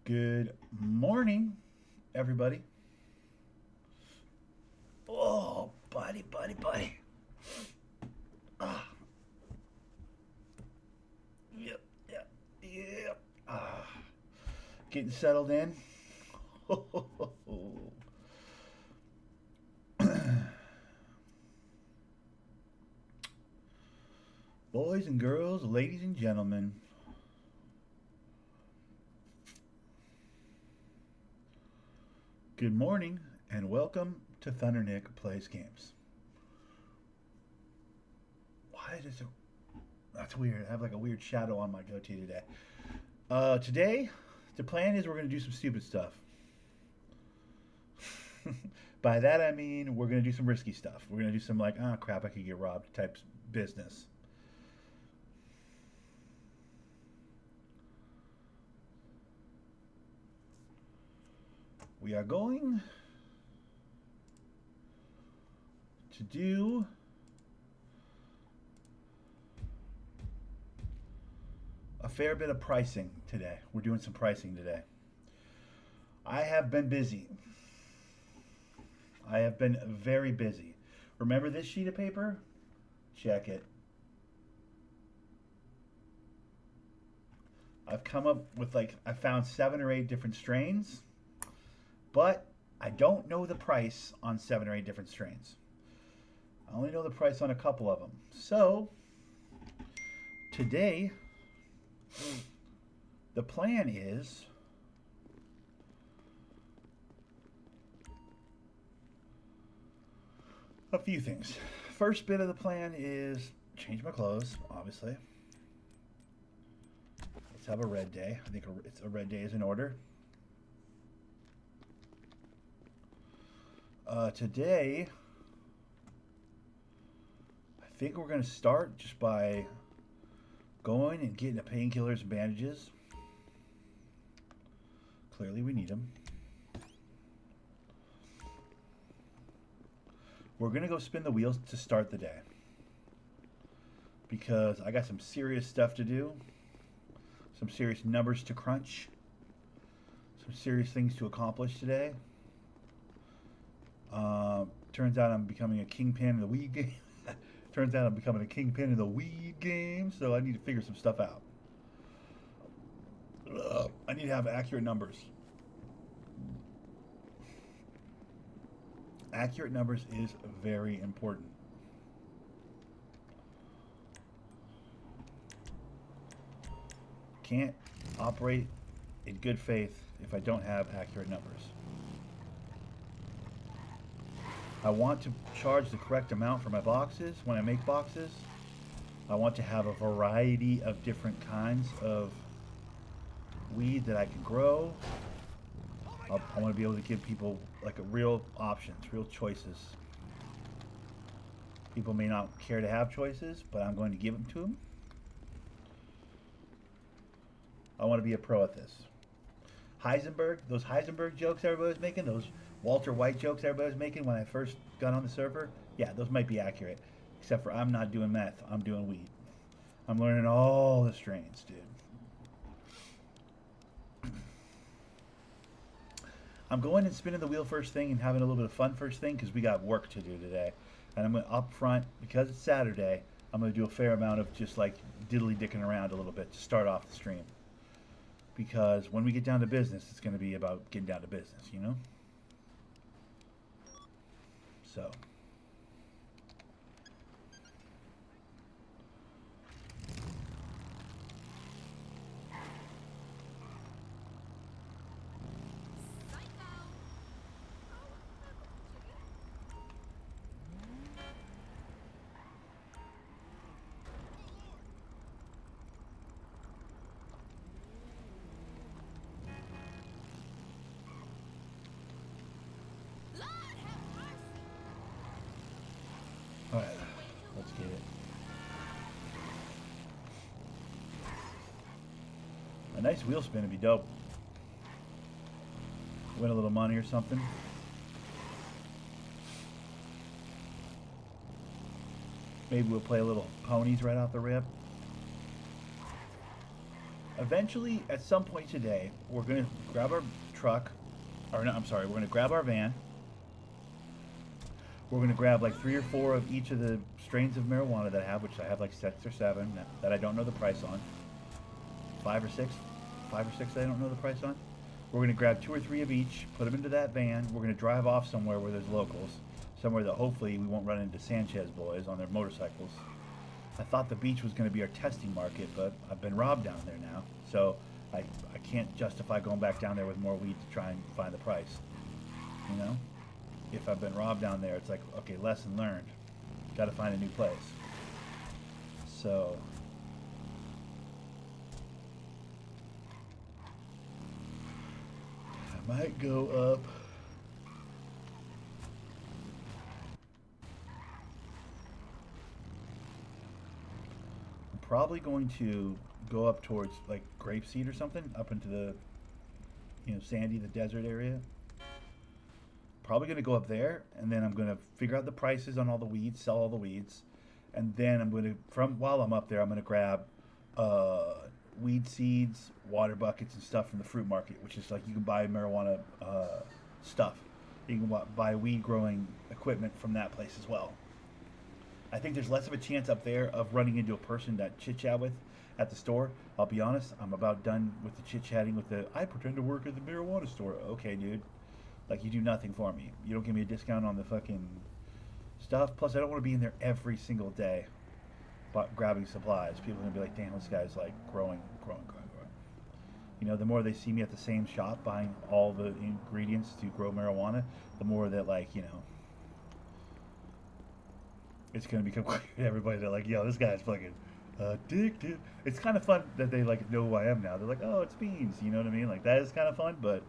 Good morning, everybody. Oh, buddy. Ah, yep. Getting settled in. Boys and girls, ladies and gentlemen, good morning and welcome to Thundernick Plays Games. Why is it? That's weird. I have like a weird shadow on my goatee today. Today, the plan is we're going to do some stupid stuff. By that I mean we're going to do some risky stuff. We're going to do some like, crap, I could get robbed type business. We are going to do a fair bit of pricing today. We're doing some pricing today. I have been busy. I have been very busy. Remember this sheet of paper? Check it. I've come up with I found 7 or 8 different strains, but I don't know the price on 7 or 8 different strains. I only know the price on a couple of them. So, today, the plan is a few things. First bit of the plan is change my clothes, obviously. Let's have a red day. I think a red day is in order. Today, I think we're going to start just by going and getting the painkillers and bandages. Clearly we need them. We're going to go spin the wheels to start the day, because I got some serious stuff to do, some serious numbers to crunch, some serious things to accomplish today. Turns out I'm becoming a kingpin in the weed game. Turns out I'm becoming a kingpin in the weed game, so I need to figure some stuff out. I need to have accurate numbers. Accurate numbers is very important. Can't operate in good faith if I don't have accurate numbers. I want to charge the correct amount for my boxes when I make boxes. I want to have a variety of different kinds of weed that I can grow. I want to be able to give people like real options, real choices. People may not care to have choices, but I'm going to give them to them. I want to be a pro at this. Those Heisenberg jokes everybody was making, those Walter White jokes everybody was making when I first got on the server, yeah, those might be accurate. Except for I'm not doing meth, I'm doing weed. I'm learning all the strains, dude. I'm going and spinning the wheel first thing and having a little bit of fun first thing because we got work to do today. And I'm going to up front, because it's Saturday, I'm going to do a fair amount of just like diddly-dicking around a little bit to start off the stream. Because when we get down to business, it's going to be about getting down to business, you know? So. Alright, let's get it. A nice wheel spin would be dope. Win a little money or something. Maybe we'll play a little ponies right off the rip. Eventually, at some point today, we're going to grab our truck, or no, I'm sorry, we're going to grab our van. We're going to grab like 3 or 4 of each of the strains of marijuana that I have, which I have like 6 or 7 that I don't know the price on. 5 or 6, 5 or 6 that I don't know the price on. We're going to grab 2 or 3 of each, put them into that van. We're going to drive off somewhere where there's locals, somewhere that hopefully we won't run into Sanchez boys on their motorcycles. I thought the beach was going to be our testing market, but I've been robbed down there now, so I can't justify going back down there with more weed to try and find the price. You know? If I've been robbed down there, it's like, okay, lesson learned. Got to find a new place. So I might go up. I'm probably going to go up towards like Grapeseed or something, up into the, Sandy, the desert area. Probably going to go up there, and then I'm going to figure out the prices on all the weeds, sell all the weeds, and then I'm going to, while I'm up there, I'm going to grab weed seeds, water buckets, and stuff from the fruit market, which is like you can buy marijuana stuff. You can buy weed growing equipment from that place as well. I think there's less of a chance up there of running into a person that chit chat with at the store. I'll be honest, I'm about done with the chit chatting with the I pretend to work at the marijuana store. Okay, dude. Like, you do nothing for me. You don't give me a discount on the fucking stuff. Plus, I don't want to be in there every single day grabbing supplies. People are going to be like, damn, this guy's like growing. The more they see me at the same shop buying all the ingredients to grow marijuana, the more that, like, it's going to become clear to everybody. They're like, yo, this guy's fucking addicted. It's kind of fun that they, like, know who I am now. They're like, oh, it's Beans. You know what I mean? Like, that is kind of fun, but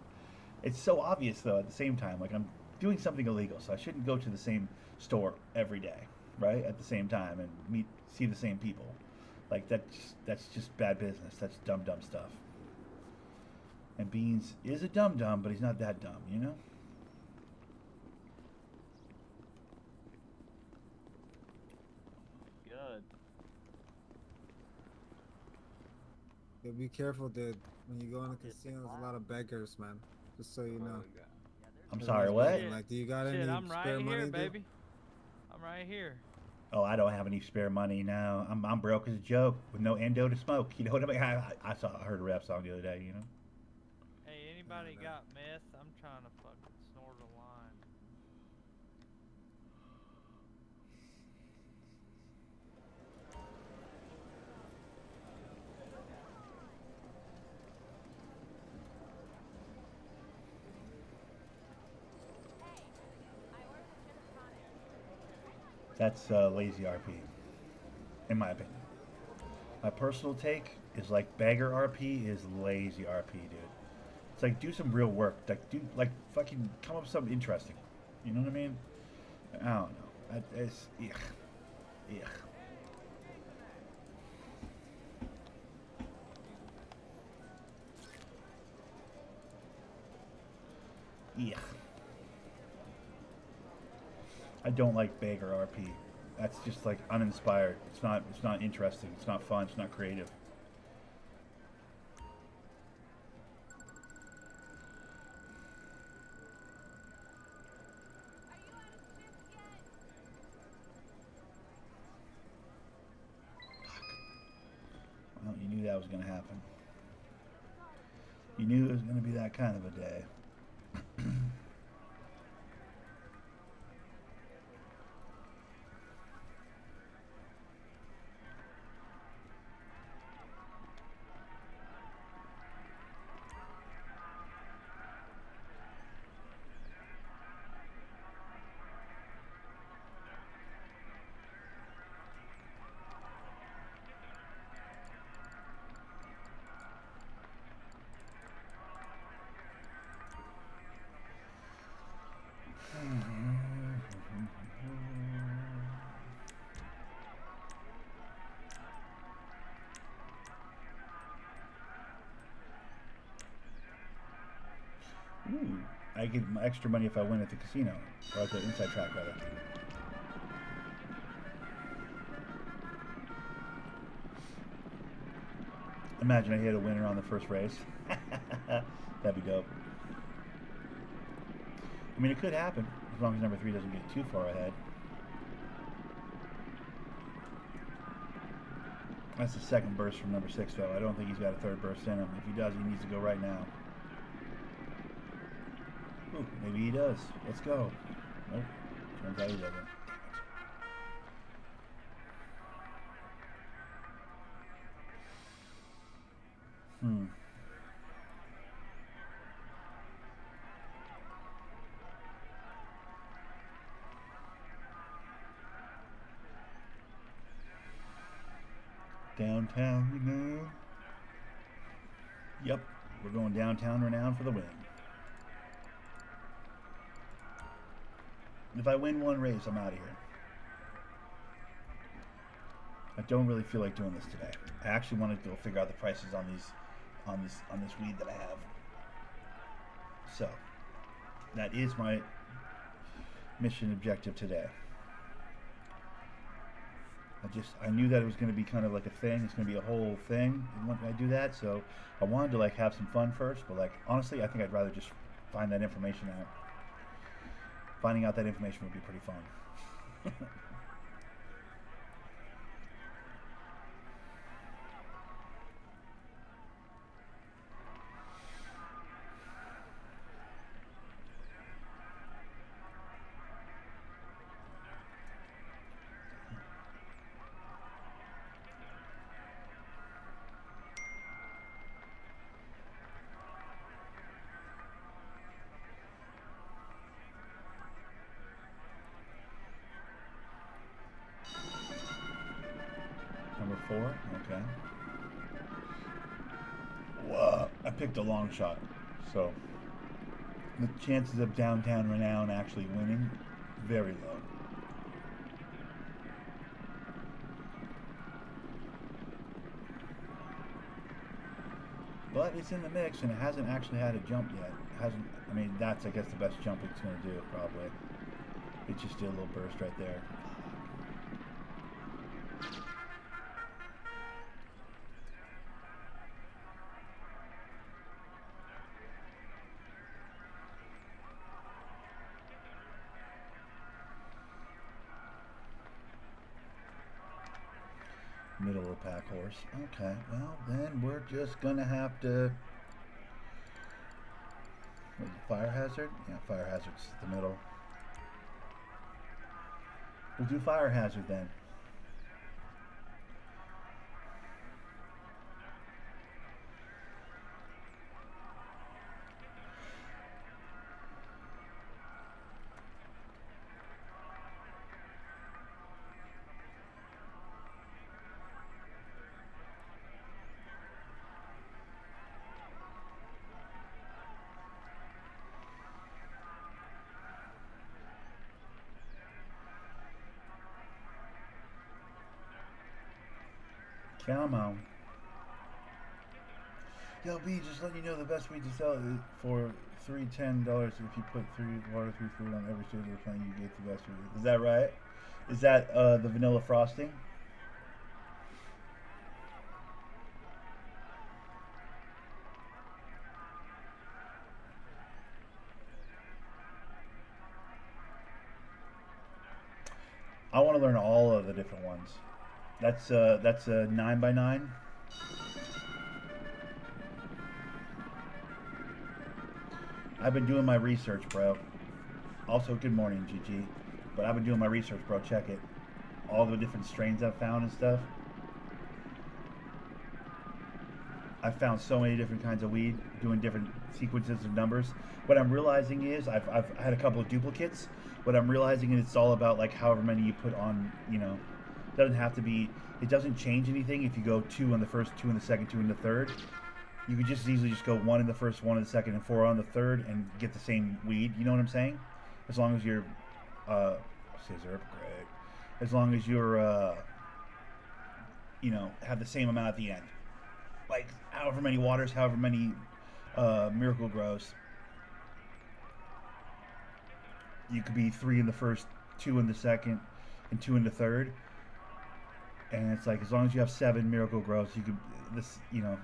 it's so obvious, though, at the same time. Like, I'm doing something illegal, so I shouldn't go to the same store every day, right? At the same time and see the same people. Like, that's just bad business. That's dumb stuff. And Beans is a dumb, but he's not that dumb, you know? Good. Yeah, be careful, dude. When you go in the casino, there's a lot of beggars, man. Just so you know. I'm sorry, Everybody's what? begging. Like, do you got any I'm right spare here, money, baby. dude? I'm right here. Oh, I don't have any spare money now. I'm broke as a joke with no endo to smoke. You know what I mean? I heard a rap song the other day, you know? Hey, anybody got meth? I'm trying to fucking snort a line. That's lazy RP, in my opinion. My personal take is like bagger RP is lazy RP, dude. It's like do some real work. Like fucking come up with something interesting. You know what I mean? I don't know. It's ugh. Ugh. I don't like bagger RP. That's just like uninspired. It's not interesting. It's not fun. It's not creative. Well, you knew that was going to happen. You knew it was going to be that kind of a day. Ooh, I get extra money if I win at the casino, or at the inside track, rather. Imagine I hit a winner on the first race. That'd be dope. I mean, it could happen as long as number 3 doesn't get too far ahead. That's the second burst from number 6, though. I don't think he's got a third burst in him. If he does, he needs to go right now. Ooh, maybe he does. Let's go. Nope. Turns out he doesn't. Downtown Renown. Yep, we're going downtown Renown for the win. If I win one race, I'm out of here. I don't really feel like doing this today. I actually want to go figure out the prices on this weed that I have. So that is my mission objective today. I knew that it was going to be kind of like a thing. It's going to be a whole thing when I do that. So I wanted to like have some fun first, but like honestly, I think I'd rather just find that information out. Finding out that information would be pretty fun. Number 4, okay. Whoa, I picked a long shot. So the chances of Downtown Renown actually winning, very low. But it's in the mix and it hasn't actually had a jump yet. It hasn't, I mean, that's I guess the best jump it's going to do probably. It just did a little burst right there. Middle of the pack horse. Okay, well then we're just gonna have to. What is it, fire hazard? Yeah, fire hazard's the middle. We'll do fire hazard then. Come on. Yo, B, just letting you know the best way to sell it is for $310 if you put 3 water 3 fruit on every stage of the plant, you get the best fruit. Is that right? Is that the vanilla frosting? I want to learn all of the different ones. That's a 9x9. I've been doing my research, bro. Also, good morning, GG. But I've been doing my research, bro. Check it. All the different strains I've found and stuff. I've found so many different kinds of weed, doing different sequences of numbers. What I'm realizing is I've had a couple of duplicates. What I'm realizing is it's all about like however many you put on, you know. It doesn't have to be, it doesn't change anything if you go 2 on the first, 2 in the second, 2 in the third. You could just easily just go 1 in the first, 1 in the second, and 4 on the third and get the same weed. You know what I'm saying? As long as you're, scissor, great. As long as you're, you know, have the same amount at the end. Like however many waters, however many Miracle Grows. You could be 3 in the first, 2 in the second, and 2 in the third. And it's like as long as you have 7 Miracle Grows, you could this, you know,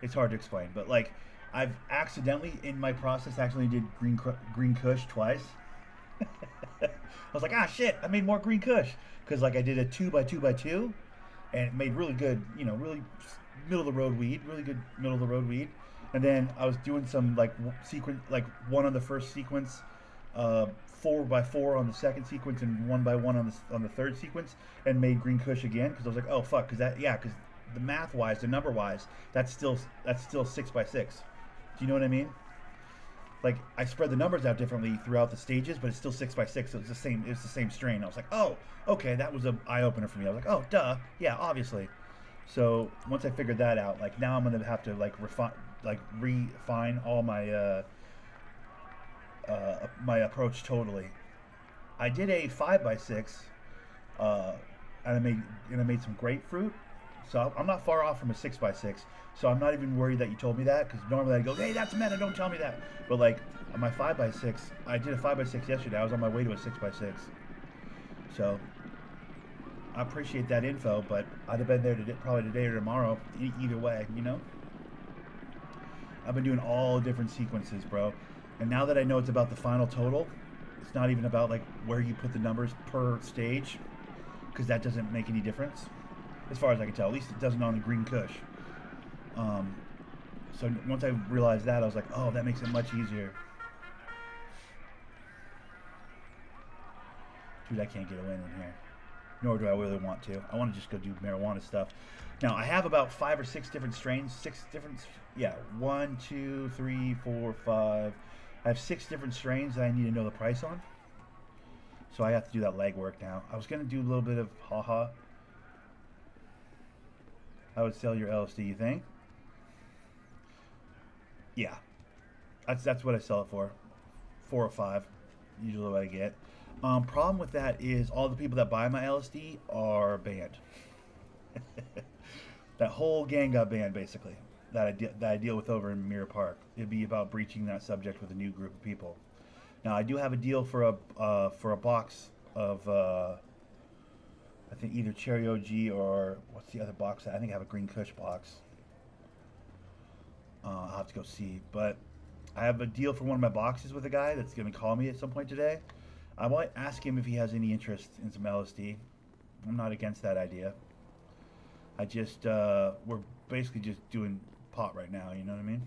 it's hard to explain, but like I've accidentally in my process actually did green Kush twice. I was like, ah, shit! I made more green Kush because like I did a 2x2x2, and it made really good, you know, really middle of the road weed, really good middle of the road weed. And then I was doing some like sequence, like one on the first sequence, 4x4 on the second sequence, and 1x1 on the third sequence, and made green Kush again because I was like, oh fuck, because that yeah, because the math wise, the number wise, that's still 6x6. Do you know what I mean? Like I spread the numbers out differently throughout the stages, but it's still 6x6, so it's the same. It's the same strain. I was like, oh, okay, that was an eye opener for me. I was like, oh, duh, yeah, obviously. So once I figured that out, like now I'm gonna have to like refine all my approach totally. I did a 5x6, uh, and I made some grapefruit. So I'm not far off from a 6x6. So I'm not even worried that you told me that because normally I go, hey, that's meta, don't tell me that. But like on my 5x6, I did a 5x6 yesterday. I was on my way to a 6x6. So I appreciate that info, but I'd have been there today, probably today or tomorrow. Either way, you know. I've been doing all different sequences, bro. And now that I know it's about the final total, it's not even about like where you put the numbers per stage, because that doesn't make any difference, as far as I can tell. At least it doesn't on the green Kush. So once I realized that, I was like, oh, that makes it much easier. Dude, I can't get a win in here. Nor do I really want to. I want to just go do marijuana stuff. Now, I have about 5 or 6 different strains. 6 different, yeah, 1, 2, 3, 4, 5. I have 6 different strains that I need to know the price on. So I have to do that legwork now. I was going to do a little bit of haha. I would sell your LSD, you think? Yeah. That's what I sell it for. 4 or 5. Usually what I get. Problem with that is all the people that buy my LSD are banned. That whole gang got banned, basically. That I deal with over in Mirror Park. It'd be about breaching that subject with a new group of people. Now, I do have a deal for a box of I think either Cherry OG or what's the other box? I think I have a Green Kush box. I'll have to go see, but I have a deal for one of my boxes with a guy that's going to call me at some point today. I might ask him if he has any interest in some LSD. I'm not against that idea. I just we're basically just doing pot right now. You know what I mean?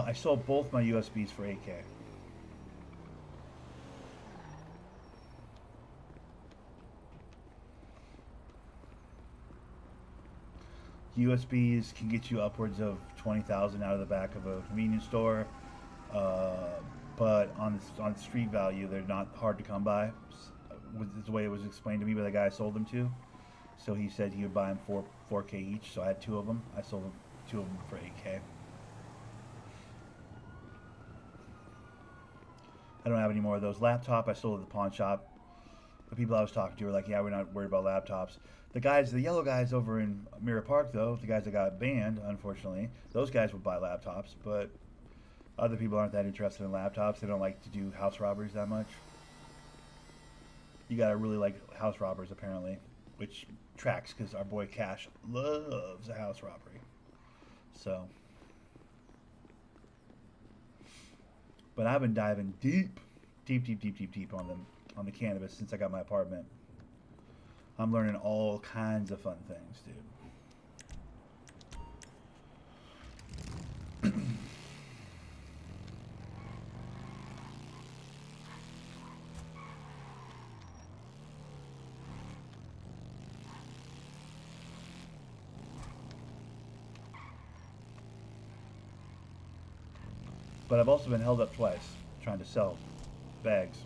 I sold both my USBs for 8K. USBs can get you upwards of 20,000 out of the back of a convenience store, but on street value, they're not hard to come by. With the way it was explained to me by the guy I sold them to. So he said he would buy them for 4K each. So I had 2 of them. I sold them 2 of them for 8K. I don't have any more of those. Laptop, I sold at the pawn shop. The people I was talking to were like, yeah, we're not worried about laptops. The yellow guys over in Mirror Park, though, the guys that got banned, unfortunately, those guys would buy laptops, but other people aren't that interested in laptops. They don't like to do house robberies that much. You gotta really like house robbers, apparently, which tracks, because our boy Cash loves a house robbery. So... But I've been diving deep on the cannabis since I got my apartment. I'm learning all kinds of fun things, dude. But I've also been held up twice trying to sell bags.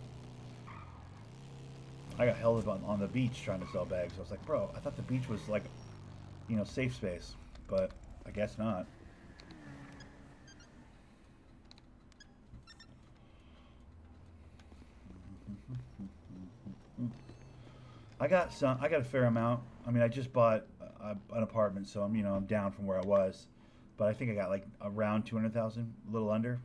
I got held up on the beach trying to sell bags. I was like, bro, I thought the beach was like, you know, safe space, but I guess not. I got a fair amount. I mean, I just bought an apartment, so I'm down from where I was, but I think I got like around 200,000, a little under.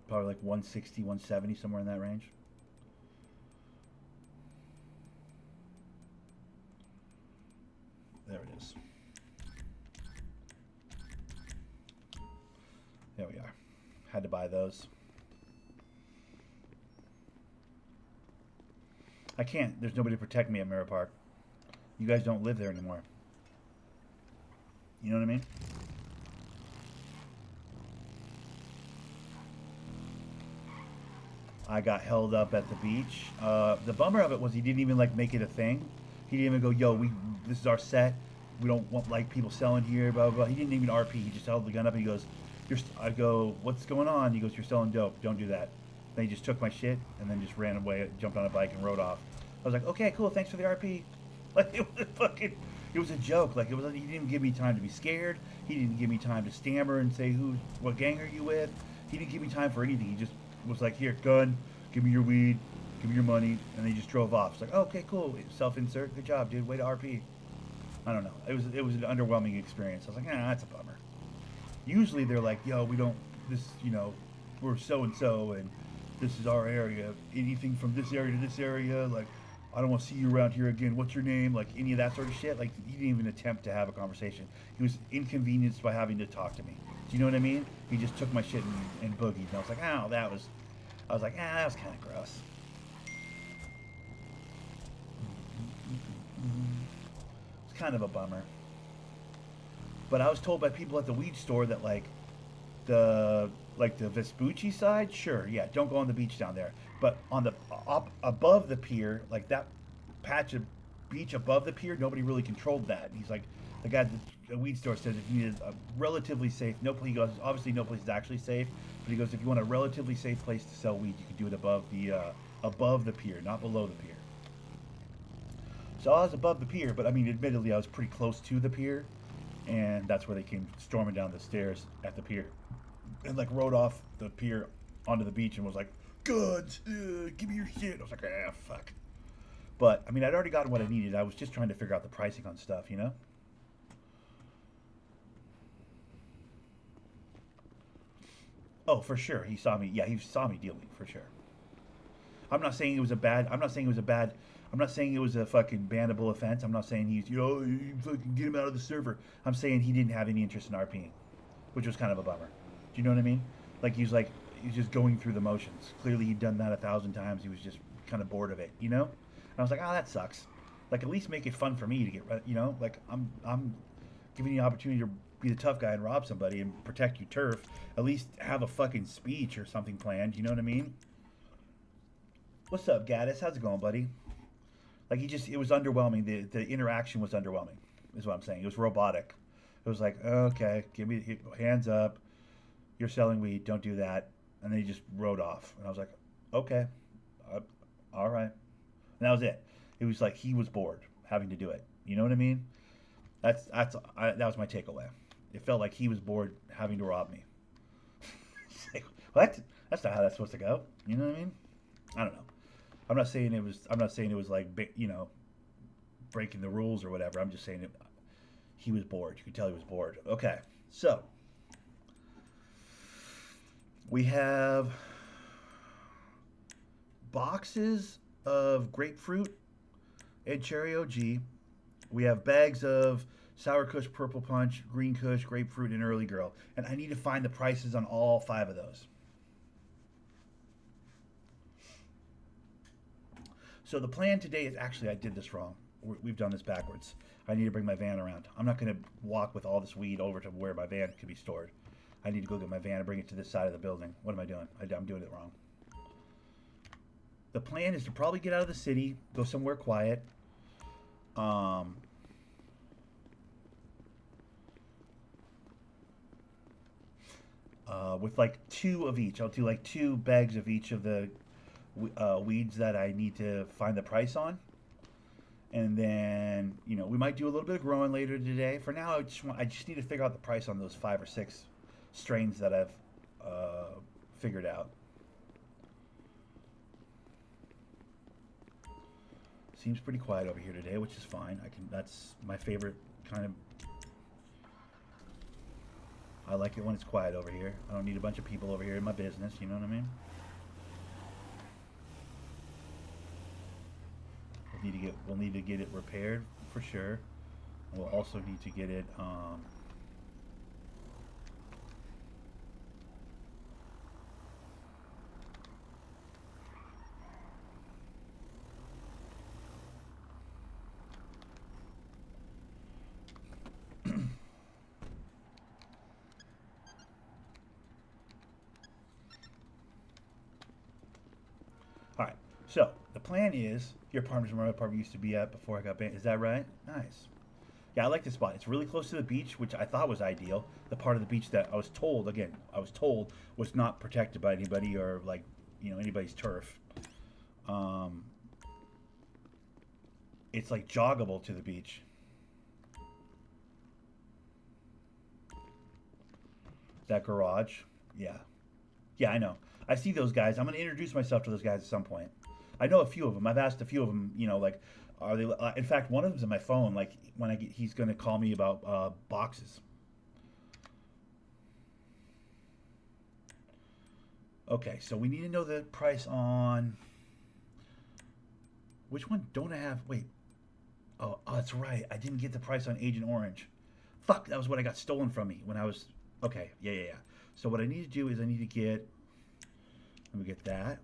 Probably like 160, 170, somewhere in that range. There it is. There we are. Had to buy those. I can't. There's nobody to protect me at Mirror Park. You guys don't live there anymore. You know what I mean? I got held up at the beach. The bummer of it was he didn't even like make it a thing. He didn't even go, "Yo, this is our set. We don't want like people selling here." Blah blah blah. He didn't even RP. He just held the gun up and he goes, I go, "What's going on?" He goes, "You're selling dope. Don't do that." Then he just took my shit and then just ran away, jumped on a bike and rode off. I was like, "Okay, cool. Thanks for the RP." Like it was it was a joke. Like it was. He didn't even give me time to be scared. He didn't give me time to stammer and say, what gang are you with?" He didn't give me time for anything. He just was like, "Here, gun, give me your weed, give me your money," and they just drove off. It's like, oh, okay, cool, self-insert, good job, dude, way to RP. I don't know. It was an underwhelming experience. I was like, that's a bummer. Usually they're like, "Yo, we don't we're so and so, and this is our area. Anything from this area to this area, like, I don't want to see you around here again. What's your name?" Like any of that sort of shit. Like he didn't even attempt to have a conversation. He was inconvenienced by having to talk to me. Do you know what I mean? He just took my shit and boogied. And I was like, that was kind of gross. It's kind of a bummer. But I was told by people at the weed store that the Vespucci side, sure, yeah, don't go on the beach down there. But on the up above the pier, like that patch of beach above the pier, nobody really controlled that. And he's like, the guy at the weed store says if you needed a relatively safe, he goes, obviously no place is actually safe, but he goes, if you want a relatively safe place to sell weed, you can do it above the pier, not below the pier. So I was above the pier, but I mean, admittedly, I was pretty close to the pier, and that's where they came storming down the stairs at the pier, and like rode off the pier onto the beach and was like, "Goods, give me your shit." I was like, fuck. But I mean, I'd already gotten what I needed. I was just trying to figure out the pricing on stuff, you know. Oh, for sure. He saw me. Yeah, he saw me dealing for sure. I'm not saying it was a bad. I'm not saying it was a bad. I'm not saying it was a fucking bannable offense. I'm not saying he's you fucking get him out of the server. I'm saying he didn't have any interest in RPing, which was kind of a bummer. Do you know what I mean? Like he's just going through the motions. Clearly he'd done that 1,000 times. He was just kind of bored of it, you know. And I was like, that sucks. Like at least make it fun for me to get, like I'm giving you the opportunity to be the tough guy and rob somebody and protect your turf. At least have a fucking speech or something planned. You know what I mean? What's up, Gaddis? How's it going, buddy? Like it was underwhelming. The interaction was underwhelming, is what I'm saying. It was robotic. It was like, okay, give me hands up. You're selling weed. Don't do that. And then he just rode off. And I was like, okay, all right. And that was it. It was like he was bored having to do it. You know what I mean? That was my takeaway. It felt like he was bored having to rob me. Like, what? That's not how that's supposed to go. You know what I mean? I don't know. I'm not saying it was like, breaking the rules or whatever. I'm just saying he was bored. You could tell he was bored. Okay, so we have boxes of grapefruit and cherry OG. We have bags of sour kush, purple punch, green kush, grapefruit, and early girl. And I need to find the prices on all 5 of those. So the plan today is actually, I did this wrong. We've done this backwards. I need to bring my van around. I'm not going to walk with all this weed over to where my van could be stored. I need to go get my van and bring it to this side of the building. What am I doing? I'm doing it wrong. The plan is to probably get out of the city, go somewhere quiet. With like 2 of each. I'll do like 2 bags of each of the weeds that I need to find the price on. And then, we might do a little bit of growing later today. For now, I just need to figure out the price on those 5 or 6 strains that I've figure it out. Seems pretty quiet over here today, which is fine. That's my favorite kind of. I like it when it's quiet over here. I don't need a bunch of people over here in my business, you know what I mean? We'll need to get it repaired for sure. And we'll also need to get it all right. So the plan is your apartment's where my apartment used to be at before I got banned. Is that right? Nice. Yeah, I like this spot. It's really close to the beach, which I thought was ideal. The part of the beach that I was told was not protected by anybody or like, anybody's turf. It's like joggable to the beach. That garage, yeah. Yeah, I know. I see those guys. I'm going to introduce myself to those guys at some point. I know a few of them. I've asked a few of them, like, are they... in fact, one of them's in my phone, like, he's going to call me about boxes. Okay, so we need to know the price on... Which one don't I have? Wait. Oh, that's right. I didn't get the price on Agent Orange. Fuck, that was what I got stolen from me when I was... Okay, yeah. So what I need to do is I need to get... Let me get that.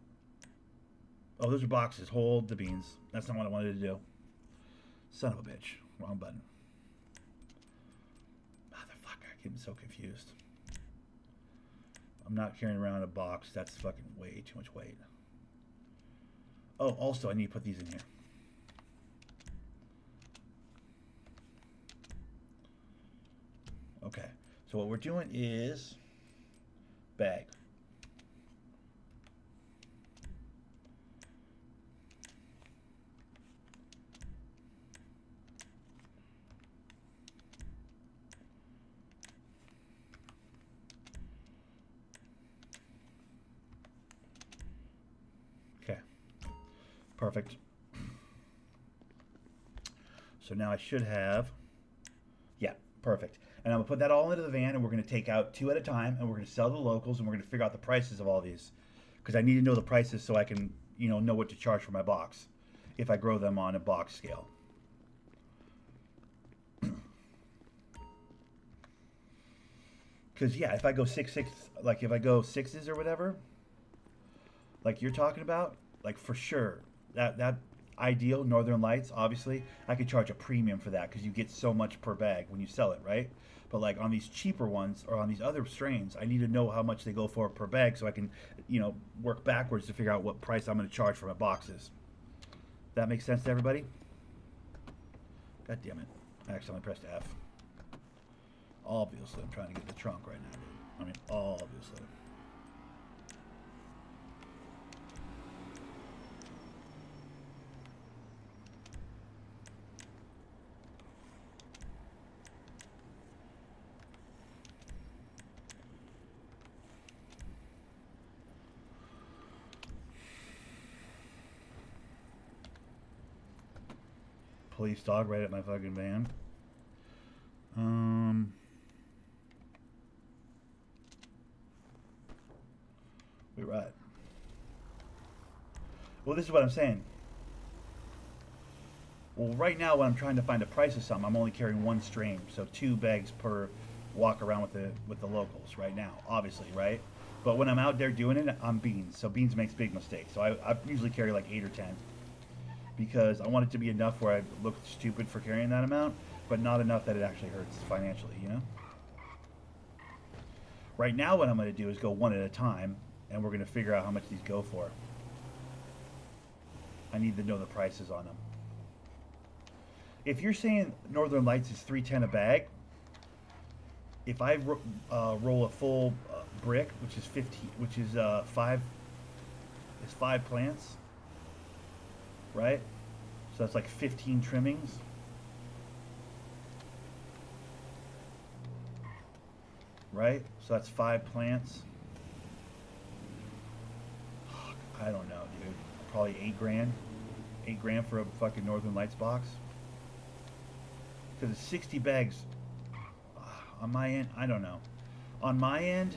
Oh, those are boxes. Hold the beans. That's not what I wanted to do. Son of a bitch. Wrong button. Motherfucker. I get so confused. I'm not carrying around a box. That's fucking way too much weight. Oh, also, I need to put these in here. Okay. So what we're doing is bag. Okay. Perfect. So now I should have, yeah, perfect. And I'm going to put that all into the van, and we're going to take out 2 at a time, and we're going to sell the locals, and we're going to figure out the prices of all these. Because I need to know the prices so I can, know what to charge for my box if I grow them on a box scale. Because, yeah, if I go 6-6, like if I go 6s or whatever, like you're talking about, like for sure, that ideal Northern Lights, obviously, I could charge a premium for that because you get so much per bag when you sell it, right? But like on these cheaper ones or on these other strains, I need to know how much they go for per bag so I can, work backwards to figure out what price I'm going to charge for my boxes. That makes sense to everybody? God damn it. I accidentally pressed F. Obviously, I'm trying to get the trunk right now, dude. I mean, obviously. Police dog right at my fucking van. We're right. Well, this is what I'm saying. Well, right now, when I'm trying to find a price of something, I'm only carrying 1 strain, so 2 bags per walk around with the locals right now, obviously, right? But when I'm out there doing it, I'm beans. So beans makes big mistakes. So I usually carry like 8 or 10. Because I want it to be enough where I look stupid for carrying that amount, but not enough that it actually hurts financially, Right now what I'm going to do is go 1 at a time, and we're going to figure out how much these go for. I need to know the prices on them. If you're saying Northern Lights is $3.10 a bag, if I roll a full brick, which is 5 plants, right? So that's like 15 trimmings. Right? So that's 5 plants. I don't know, dude. Probably 8 grand. 8 grand for a fucking Northern Lights box. Because it's 60 bags. On my end, I don't know. On my end,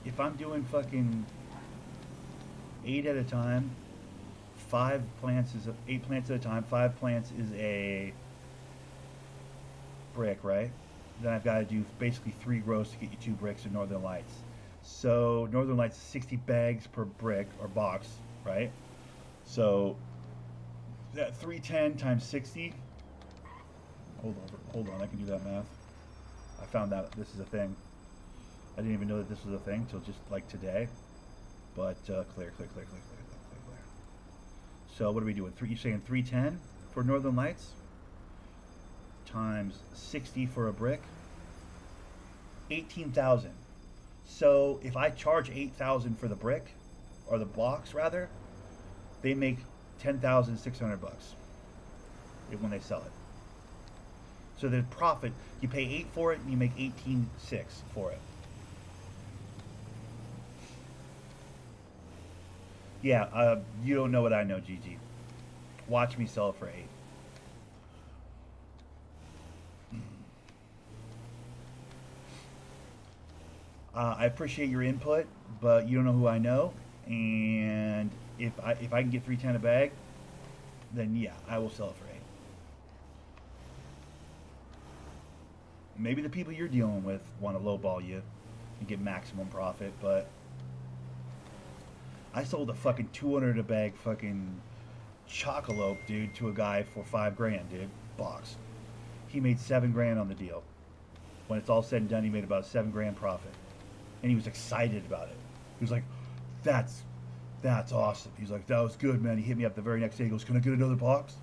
if I'm doing fucking 8 at a time, 8 plants at a time. 5 plants is a brick, right? Then I've got to do basically 3 grows to get you 2 bricks in Northern Lights. So Northern Lights is 60 bags per brick or box, right? So that 310 times 60. Hold on, I can do that math. I found out this is a thing. I didn't even know that this was a thing until just like today. But clear. So what are we doing? You're saying 310 for Northern Lights times 60 for a brick, 18,000. So if I charge 8,000 for the brick, or the box rather, they make 10,600 bucks when they sell it. So the profit, you pay 8 for it and you make 18.6 for it. Yeah, you don't know what I know, GG. Watch me sell it for 8. I appreciate your input, but you don't know who I know. And if I can get 310 a bag, then yeah, I will sell it for 8. Maybe the people you're dealing with want to lowball you and get maximum profit, but I sold a fucking 200 a bag fucking chocolope, dude, to a guy for 5 grand, dude. Box. He made 7 grand on the deal. When it's all said and done, he made about a 7 grand profit. And he was excited about it. He was like, that's awesome. He's like, that was good, man. He hit me up the very next day. He goes, can I get another box?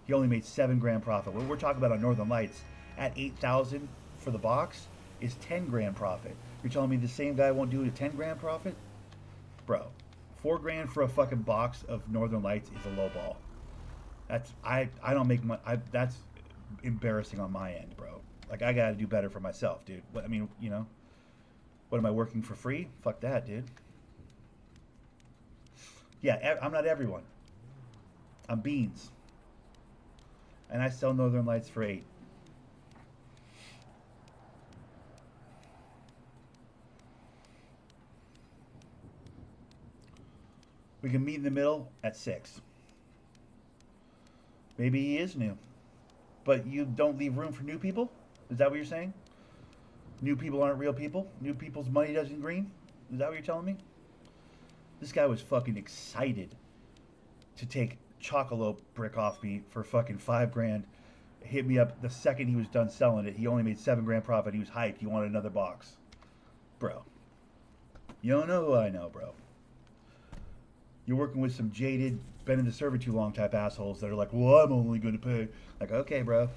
He only made 7 grand profit. What we're talking about on Northern Lights, at 8,000 for the box, is 10 grand profit. You're telling me the same guy won't do a 10 grand profit? Bro, 4 grand for a fucking box of Northern Lights is a low ball. I don't make money. That's embarrassing on my end, bro. Like, I gotta do better for myself, dude. I mean, you know, what am I working for free? Fuck that, dude. Yeah, I'm not everyone. I'm Beans. And I sell Northern Lights for 8. We can meet in the middle at 6. Maybe he is new. But you don't leave room for new people? Is that what you're saying? New people aren't real people? New people's money doesn't green? Is that what you're telling me? This guy was fucking excited to take Chocolope brick off me for fucking 5 grand. Hit me up the second he was done selling it. He only made 7 grand profit. He was hyped. He wanted another box. Bro. You don't know who I know, bro. You're working with some jaded, been in the server too long type assholes that are like, well, I'm only going to pay. Like, okay, bro.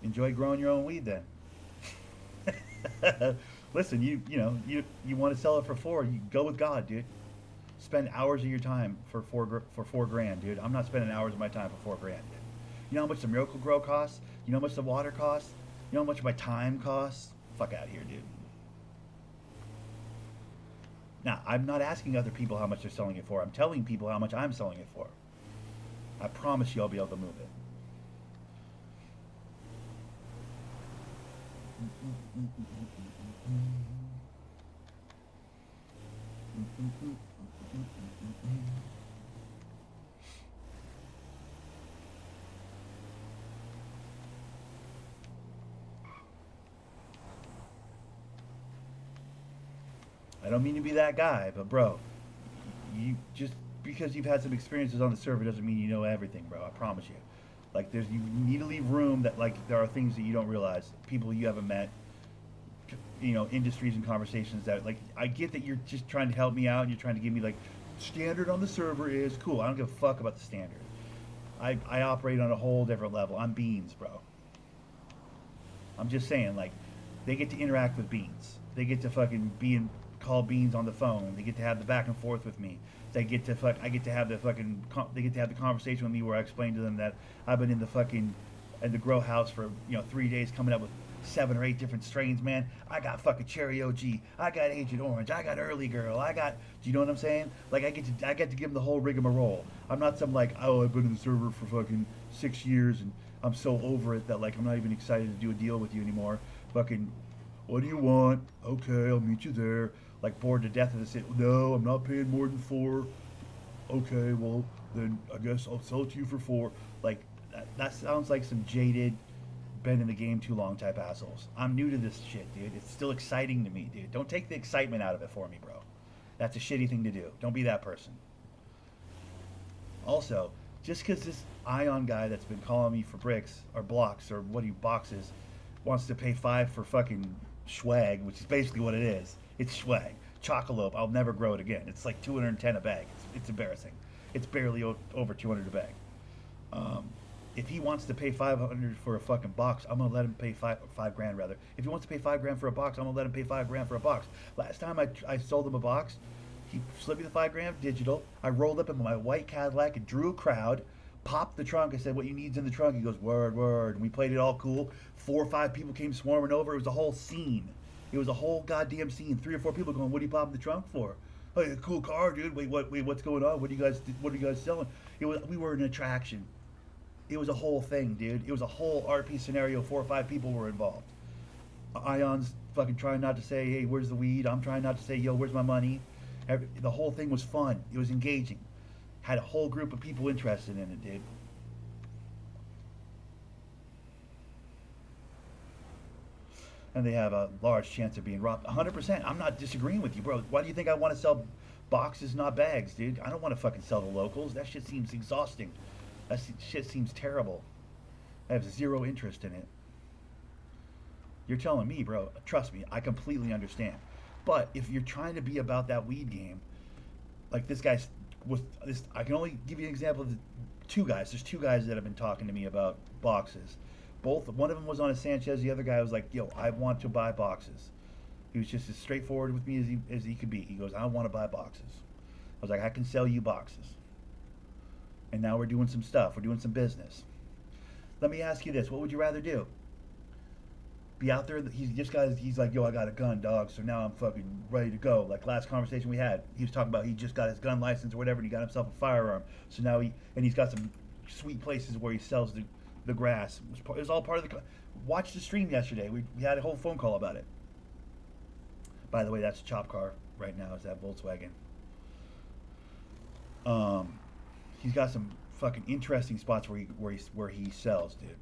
Enjoy growing your own weed then. Listen, you want to sell it for 4, you go with God, dude. Spend hours of your time for 4 grand, dude. I'm not spending hours of my time for 4 grand, dude. You know how much the Miracle Grow costs? You know how much the water costs? You know how much my time costs? Fuck out of here, dude. Now, I'm not asking other people how much they're selling it for. I'm telling people how much I'm selling it for. I promise you I'll be able to move it. I don't mean to be that guy, but bro, you just because you've had some experiences on the server doesn't mean you know everything, bro. I promise you. Like, you need to leave room that, like, there are things that you don't realize, people you haven't met, you know, industries and conversations that, like, I get that you're just trying to help me out and you're trying to give me, like, standard on the server is cool. I don't give a fuck about the standard. I operate on a whole different level. I'm Beans, bro. I'm just saying, like, they get to interact with Beans. They get to fucking call Beans on the phone. They get to have the back and forth with me. I get to have they get to have the conversation with me where I explain to them that I've been in the grow house for 3 days coming up with 7 or 8 different strains, man. I got fucking cherry OG. I got Agent Orange. I got Early Girl. I got. Do you know what I'm saying? Like I get to give them the whole rigmarole. I'm not some like, oh, I've been in the server for fucking 6 years and I'm so over it that like I'm not even excited to do a deal with you anymore. Fucking, what do you want? Okay, I'll meet you there. Like bored to death of this. No, I'm not paying more than 4. Okay, well then I guess I'll sell it to you for 4. Like that sounds like some jaded, been in the game too long type assholes. I'm new to this shit, dude. It's still exciting to me, dude. Don't take the excitement out of it for me, bro. That's a shitty thing to do. Don't be that person. Also, just because this Ion guy that's been calling me for bricks or blocks or what he boxes wants to pay 5 for fucking swag, which is basically what it is. It's swag. Chocolope, I'll never grow it again. It's like 210 a bag. It's embarrassing. It's barely over 200 a bag. If he wants to pay 500 for a fucking box, I'm gonna let him pay 5 grand rather. If he wants to pay 5 grand for a box, I'm gonna let him pay 5 grand for a box. Last time I sold him a box, he slipped me the 5 grand digital. I rolled up in my white Cadillac and drew a crowd, popped the trunk. I said, "What you need's in the trunk?" He goes, "Word, word." And we played it all cool. 4 or 5 people came swarming over. It was a whole scene. It was a whole goddamn scene. 3 or 4 people going, "What are you popping the trunk for?" "Oh, yeah, cool car, dude. Wait, what's going on? What are you guys selling?" We were an attraction. It was a whole thing, dude. It was a whole RP scenario. 4 or 5 people were involved. Ion's fucking trying not to say, "Hey, where's the weed?" I'm trying not to say, "Yo, where's my money?" The whole thing was fun. It was engaging. Had a whole group of people interested in it, dude. And they have a large chance of being robbed. 100%. I'm not disagreeing with you, bro. Why do you think I want to sell boxes, not bags, dude? I don't want to fucking sell the locals. That shit seems exhausting. That shit seems terrible. I have zero interest in it. You're telling me, bro. Trust me, I completely understand. But if you're trying to be about that weed game, like this guy's with this, I can only give you an example of 2 guys. There's 2 guys that have been talking to me about boxes. One of them was on a Sanchez. The other guy was like, "Yo, I want to buy boxes." He was just as straightforward with me as he could be. He goes, "I want to buy boxes." I was like, "I can sell you boxes." And now we're doing some stuff. We're doing some business. Let me ask you this: what would you rather do? Be out there? He's like, "Yo, I got a gun, dog. So now I'm fucking ready to go." Like last conversation we had, he was talking about he just got his gun license or whatever, and he got himself a firearm. So now he's got some sweet places where he sells the grass. It was all part of the. Watch the stream yesterday. We had a whole phone call about it. By the way, that's a chop car right now. Is that Volkswagen? He's got some fucking interesting spots where he sells, dude.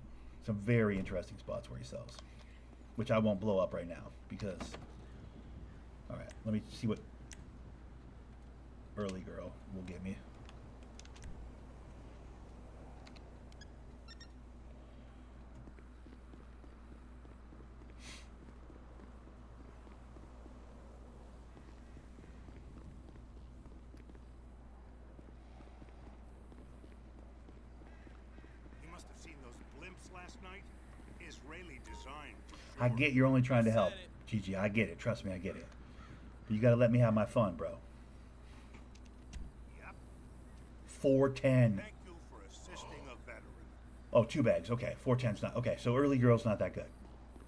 Some very interesting spots where he sells, which I won't blow up right now because. All right, let me see what Early Girl will give me. Last night, Israeli design. I get you're only trying to help, Gigi. I get it. Trust me, I get it. But you got to let me have my fun, bro. Yep. 410. Thank you for assisting a veteran. Oh, 2 bags. Okay, 410's not okay. So Early Girl's not that good.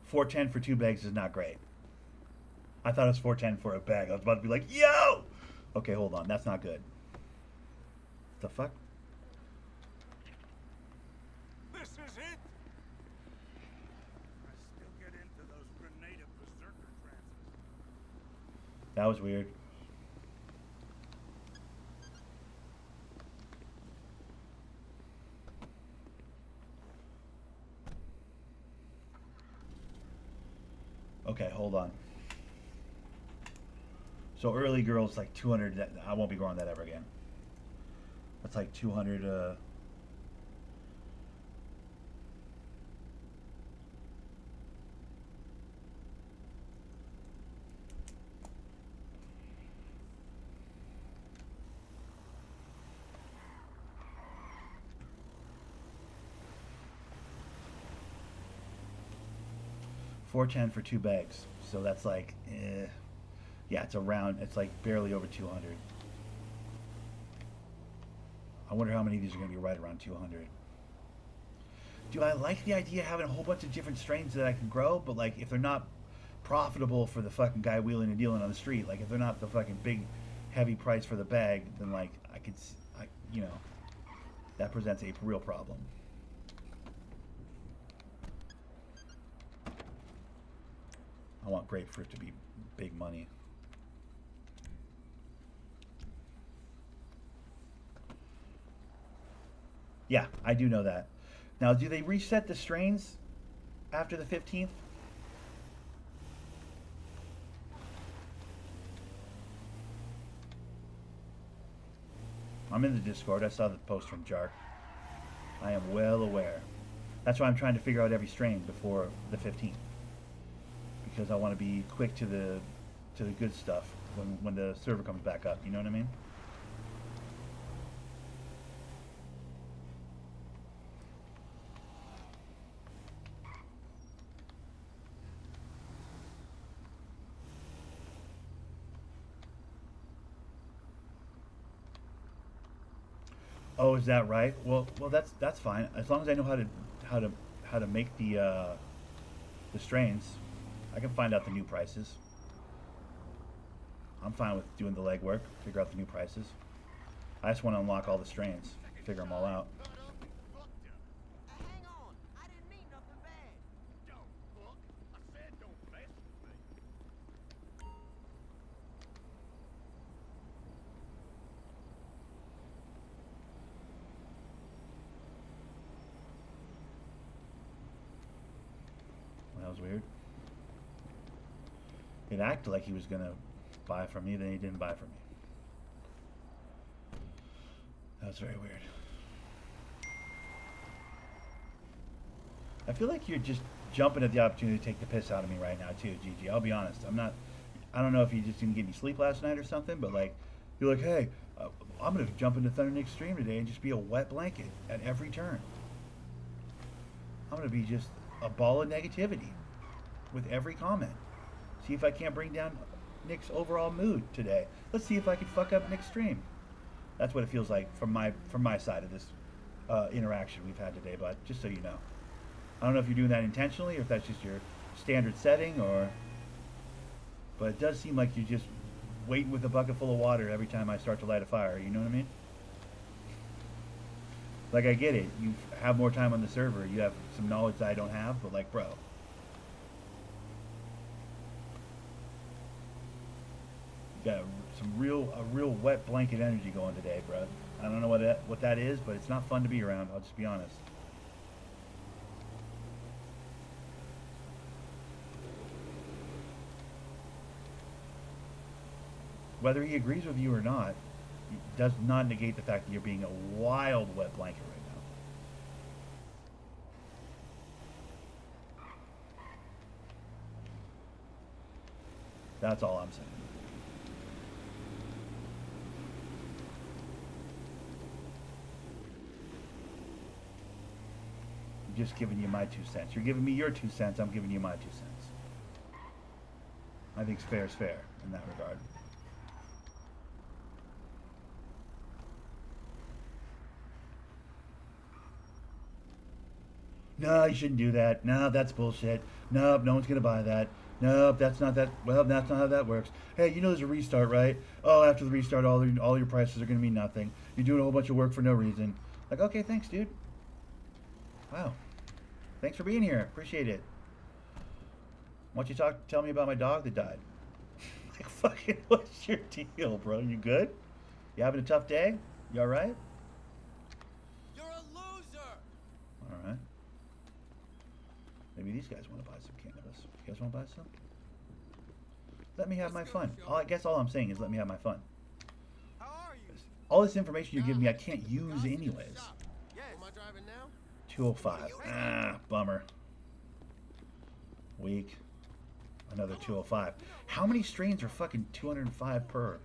410 for 2 bags is not great. I thought it was 410 for a bag. I was about to be like, yo. Okay, hold on. That's not good. The fuck? This is it. I still get into those Grenada berserker trances. That was weird. Okay, hold on. So Early Girl's like 200. I won't be growing that ever again. That's like 200. 410 for 2 bags. So that's like, yeah, it's around. It's like barely over 200. I wonder how many of these are going to be right around 200. do I like the idea of having a whole bunch of different strains that I can grow? But like, if they're not profitable for the fucking guy wheeling and dealing on the street, like if they're not the fucking big, heavy price for the bag, then like you know, that presents a real problem. I want grapefruit to be big money. Yeah, I do know that. Now, do they reset the strains after the 15th? I'm in the Discord. I saw the post from Jark. I am well aware. That's why I'm trying to figure out every strain before the 15th. Because I want to be quick to the good stuff when the server comes back up. You know what I mean? Oh, is that right? Well, that's fine. As long as I know how to make the strains, I can find out the new prices. I'm fine with doing the legwork, figure out the new prices. I just want to unlock all the strains, figure them all out. Hang on, I didn't mean nothing bad. Don't fuck. I said don't mess with me. Well, that was weird. It acted like he was gonna buy from me, then he didn't buy from me. That was very weird. I feel like you're just jumping at the opportunity to take the piss out of me right now too, Gigi. I'll be honest. I don't know if you just didn't get any sleep last night or something, but like, you're like, hey, I'm gonna jump into Thunder Nick's stream today and just be a wet blanket at every turn. I'm gonna be just a ball of negativity with every comment. See if I can't bring down Nick's overall mood today. Let's see if I can fuck up Nick's stream. That's what it feels like from my side of this interaction we've had today, but just so you know. I don't know if you're doing that intentionally or if that's just your standard setting but it does seem like you're just waiting with a bucket full of water every time I start to light a fire, you know what I mean? Like, I get it, you have more time on the server, you have some knowledge that I don't have, but like, bro. You got a real wet blanket energy going today, bro. I don't know what that is, but it's not fun to be around, I'll just be honest. Whether he agrees with you or not, it does not negate the fact that you're being a wild wet blanket right now. That's all I'm saying. I'm just giving you my 2 cents. You're giving me your 2 cents, I'm giving you my 2 cents. I think fair is fair in that regard. No, you shouldn't do that. No, that's bullshit. Nope, no one's gonna buy that. Nope, that's not that. Well, that's not how that works. Hey, you know there's a restart, right? Oh, after the restart, all your prices are gonna mean nothing. You're doing a whole bunch of work for no reason. Like, okay, thanks, dude. Wow, thanks for being here. Appreciate it. Why don't you tell me about my dog that died? Like, fucking, what's your deal, bro? You good? You having a tough day? You all right? You're a loser. All right. Maybe these guys want to buy some cannabis. You guys want to buy some? Let me have my fun. I guess all I'm saying is let me have my fun. How are you? All this information you're giving me, I can't use anyways. Yes. Am I driving now? 205. Ah, bummer. Weak. Another 205. How many strains are fucking 205 per?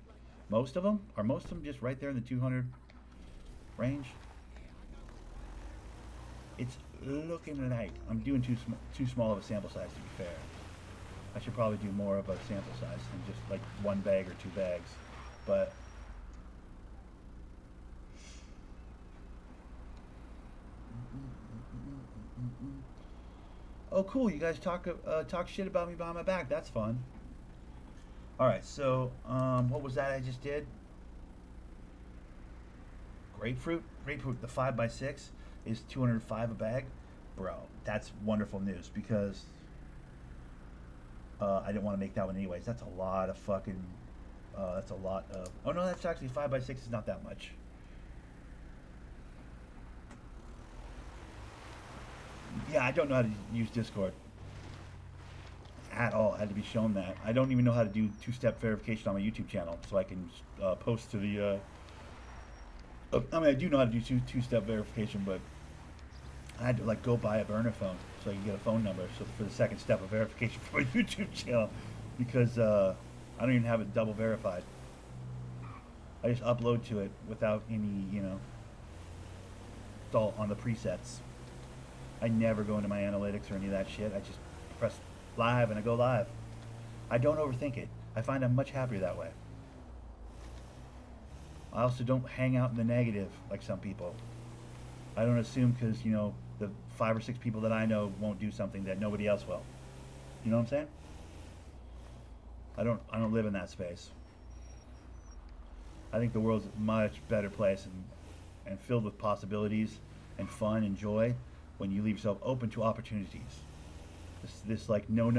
Most of them? Are most of them just right there in the 200 range? It's looking like I'm doing too small of a sample size, to be fair. I should probably do more of a sample size than just like 1 bag or 2 bags. But Oh, cool. You guys talk shit about me behind my back. That's fun. All right. So, what was that I just did? Grapefruit. Grapefruit. The 5x6 is 205 a bag, bro. That's wonderful news because I didn't want to make that one anyways. That's a lot of fucking. That's a lot of. Oh no, that's actually 5x6 is not that much. Yeah, I don't know how to use Discord at all. I had to be shown that. I don't even know how to do two-step verification on my YouTube channel, so I can post to the. I mean, I do know how to do two-step verification, but I had to like go buy a burner phone so I can get a phone number. So for the second step of verification for my YouTube channel, because I don't even have it double verified. I just upload to it without any, it's all on the presets. I never go into my analytics or any of that shit. I just press live and I go live. I don't overthink it. I find I'm much happier that way. I also don't hang out in the negative like some people. I don't assume because, the 5 or 6 people that I know won't do something that nobody else will. You know what I'm saying? I don't live in that space. I think the world's a much better place and filled with possibilities and fun and joy when you leave yourself open to opportunities. This like no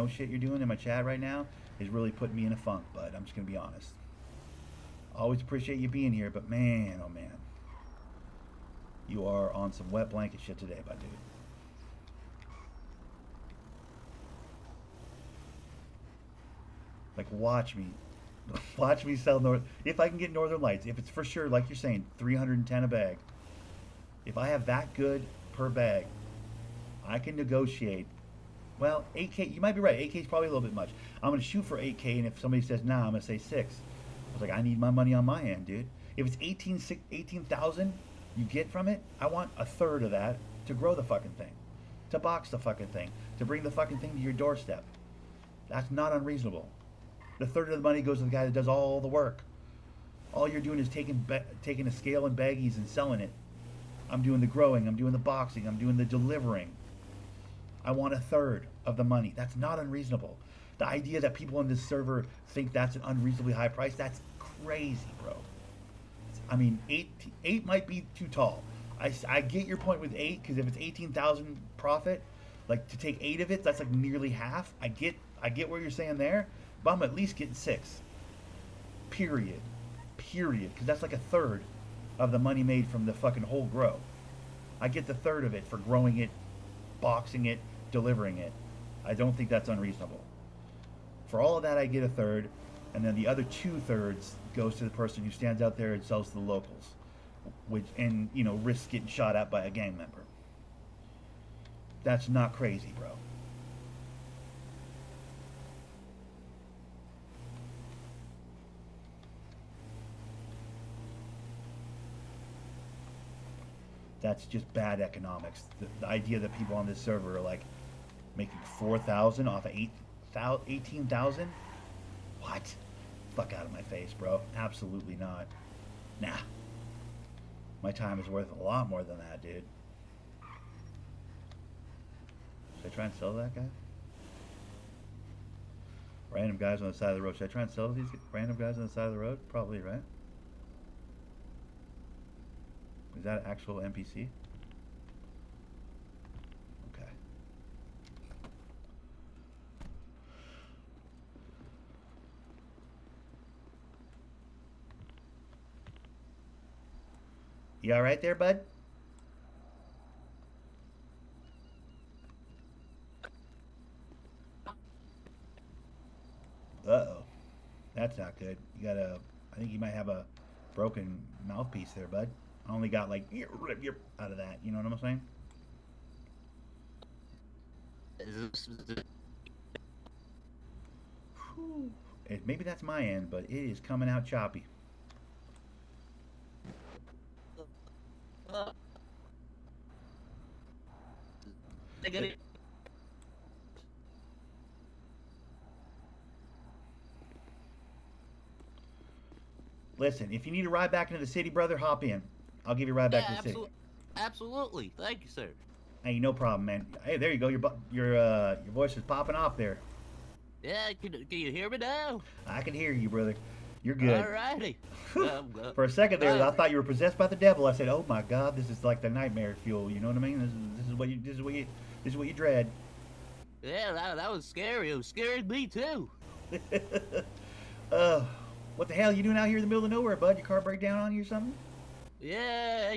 shit you're doing in my chat right now is really putting me in a funk, bud. I'm just gonna be honest. Always appreciate you being here, but man, oh man. You are on some wet blanket shit today, my dude. Like, watch me. Watch me sell if I can get Northern Lights, if it's for sure, like you're saying, 310 a bag. If I have that good per bag, I can negotiate. Well, 8K, you might be right. 8K is probably a little bit much. I'm going to shoot for 8K, and if somebody says, nah, I'm going to say 6. I was like, I need my money on my end, dude. If it's 18,000 you get from it, I want a third of that to grow the fucking thing, to box the fucking thing, to bring the fucking thing to your doorstep. That's not unreasonable. The third of the money goes to the guy that does all the work. All you're doing is taking a scale and baggies and selling it. I'm doing the growing, I'm doing the boxing, I'm doing the delivering. I want a third of the money. That's not unreasonable. The idea that people on this server think that's an unreasonably high price, that's crazy, bro. I mean, eight might be too tall. I get your point with 8, because if it's 18,000 profit, like to take 8 of it, that's like nearly half. I get what you're saying there, but I'm at least getting 6. Period. Because that's like a third of the money made from the fucking whole grow. I get the third of it for growing it, boxing it, delivering it. I don't think that's unreasonable. For all of that, I get a third, and then the other 2/3 goes to the person who stands out there and sells to the locals, and risks getting shot at by a gang member. That's not crazy, bro. That's just bad economics. The idea that people on this server are like making 4,000 off of 18,000? What? Fuck out of my face, bro. Absolutely not. Nah. My time is worth a lot more than that, dude. Should I try and sell that guy? Random guys on the side of the road. Should I try and sell these random guys on the side of the road? Probably, right? Is that an actual NPC? Okay. You all right there, bud? Uh-oh. That's not good. I think you might have a broken mouthpiece there, bud. I only got like out of that. You know what I'm saying? Whew. Maybe that's my end, but it is coming out choppy. Listen, if you need a ride back into the city, brother, hop in. I'll give you a ride back to the city. Absolutely. Thank you, sir. Hey, no problem, man. Hey, there you go. Your voice is popping off there. Yeah, can you hear me now? I can hear you, brother. You're good. Alrighty. For a second there, I uh, thought you were possessed by the devil. I said, "Oh my God, this is like the nightmare fuel." You know what I mean? This is what you dread. yeah, that was scary. It was scaring me too. uh, what the hell you doing out here in the middle of nowhere, bud? Your car break down on you or something? Yeah,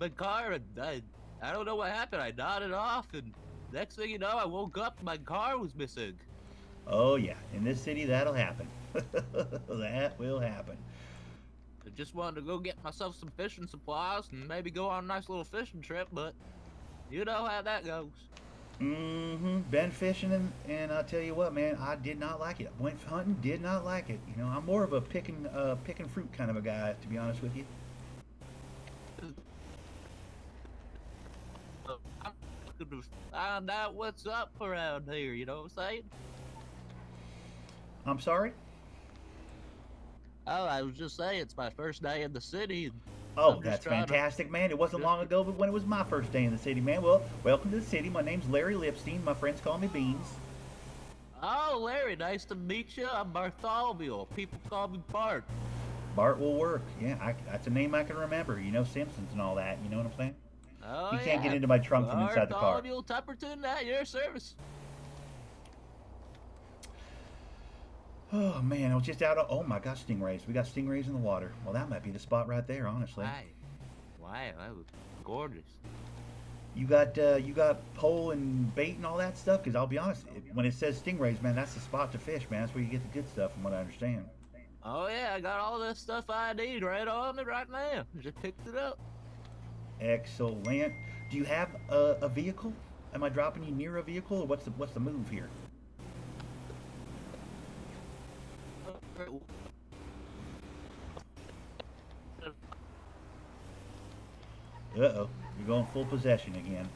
my car, and I don't know what happened. I nodded off, and next thing you know, I woke up, my car was missing. Oh yeah, in this city that'll happen. That will happen. I just wanted to go get myself some fishing supplies and maybe go on a nice little fishing trip, but you know how that goes. Mm-hmm. Been fishing and I'll tell you what, man, I did not like it. Went hunting, did not like it. You know, I'm more of a picking fruit kind of a guy, to be honest with you. I'm looking to find out what's up around here, you know what I'm saying? I'm sorry. Oh, I was just saying, it's my first day in the city. And Oh, I'm just that's trying to- fantastic, man. It wasn't long ago, but when it was my first day in the city, man. Well, welcome to the city. My name's Larry Lipstein. My friends call me Beans. Oh, Larry, nice to meet you. I'm Bartholomew. People call me Bart. Bart will work. Yeah, that's a name I can remember. You know, Simpsons and all that. You know what I'm saying? Oh, You can't yeah. get into my trunk from inside the car. Bartholomew Tupperton at your service. Oh, man, I was just out of... Oh, my gosh, stingrays. We got stingrays in the water. Well, that might be the spot right there, honestly. Wow, that was gorgeous. You got pole and bait and all that stuff? Because I'll be honest, when it says stingrays, man, that's the spot to fish, man. That's where you get the good stuff, from what I understand. Oh, yeah, I got all this stuff I need right on me right now. Just picked it up. Excellent. Do you have a vehicle? Am I dropping you near a vehicle, or what's the move here? Uh-oh, you're going full possession again.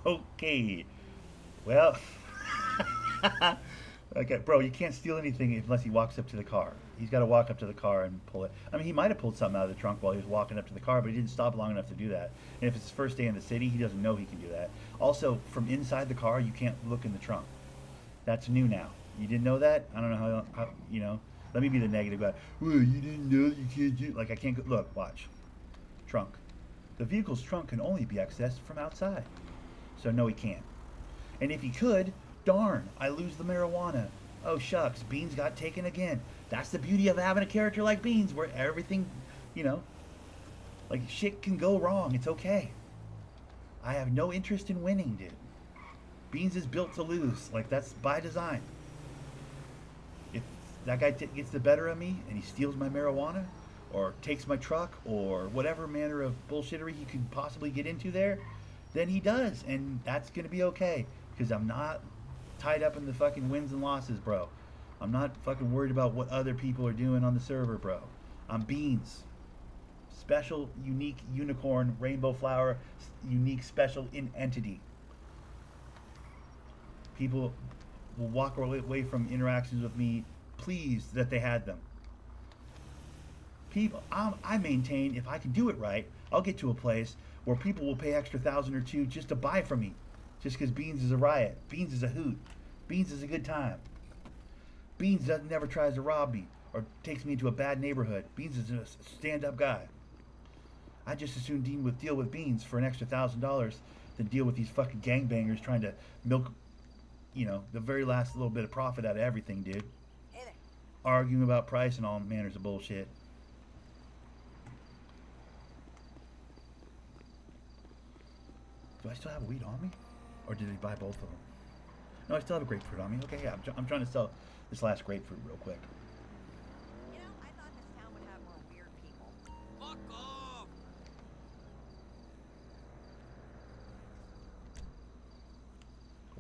Okay. Well, okay, bro, you can't steal anything unless he walks up to the car. He's got to walk up to the car and pull it. I mean, he might have pulled something out of the trunk while he was walking up to the car, but he didn't stop long enough to do that. And if it's his first day in the city, he doesn't know he can do that. Also, from inside the car, you can't look in the trunk. That's new now. You didn't know that? I don't know how you know. Let me be the negative guy. Well, you didn't know that you can't do... Like, I can't go... Look, watch. Trunk. The vehicle's trunk can only be accessed from outside. So, no, he can't. And if he could, darn, I lose the marijuana. Oh, shucks, Beans got taken again. That's the beauty of having a character like Beans, where everything, you know, like, shit can go wrong. It's okay. I have no interest in winning, dude. Beans is built to lose. Like, that's by design. If that guy gets the better of me and he steals my marijuana or takes my truck or whatever manner of bullshittery he could possibly get into there, then he does. And that's going to be okay, because I'm not tied up in the fucking wins and losses, bro. I'm not fucking worried about what other people are doing on the server, bro. I'm Beans. Special, unique, unicorn, rainbow flower, unique, special entity. People will walk away from interactions with me pleased that they had them. People, I maintain, if I can do it right, I'll get to a place where people will pay extra $1,000 or $2 just to buy from me, just because Beans is a riot. Beans is a hoot. Beans is a good time. Beans never tries to rob me or takes me into a bad neighborhood. Beans is a stand-up guy. I just as soon deal with Beans for an extra $1,000 than deal with these fucking gangbangers trying to milk, you know, the very last little bit of profit out of everything, dude. Hey there. Arguing about price and all manners of bullshit. Do I still have weed on me? Or did he buy both of them? No, I still have a grapefruit on me. Okay, yeah, I'm trying to sell this last grapefruit real quick. You know, I thought this town would have more weird people. Fuck off!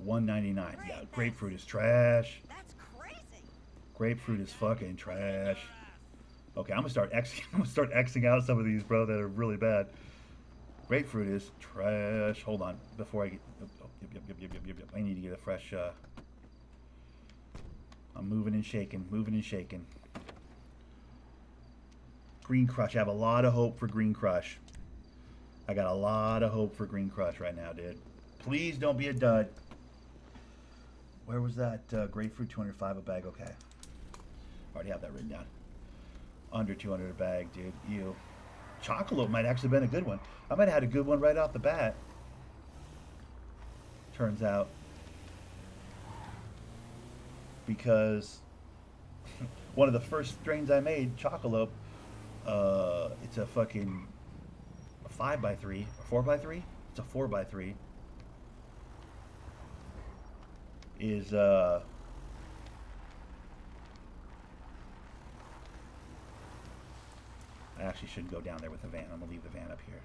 $1.99. Yeah, grapefruit is trash. That's crazy. Grapefruit is fucking trash. Okay, I'm gonna start Xing out some of these, bro, that are really bad. Grapefruit is trash. Hold on, before I get... Yep. I need to get a fresh. I'm moving and shaking, moving and shaking. Green Crush. I have a lot of hope for Green Crush. I got a lot of hope for Green Crush right now, dude. Please don't be a dud. Where was that grapefruit? 205 a bag. Okay. Already have that written down. Under 200 a bag, dude. Ew. Chocolate might actually have been a good one. I might have had a good one right off the bat. Turns out. Because one of the first strains I made, Chocolate, it's a fucking 5x3, a 4x3. It's a 4x3. Is I actually shouldn't go down there with the van. I'm gonna leave the van up here.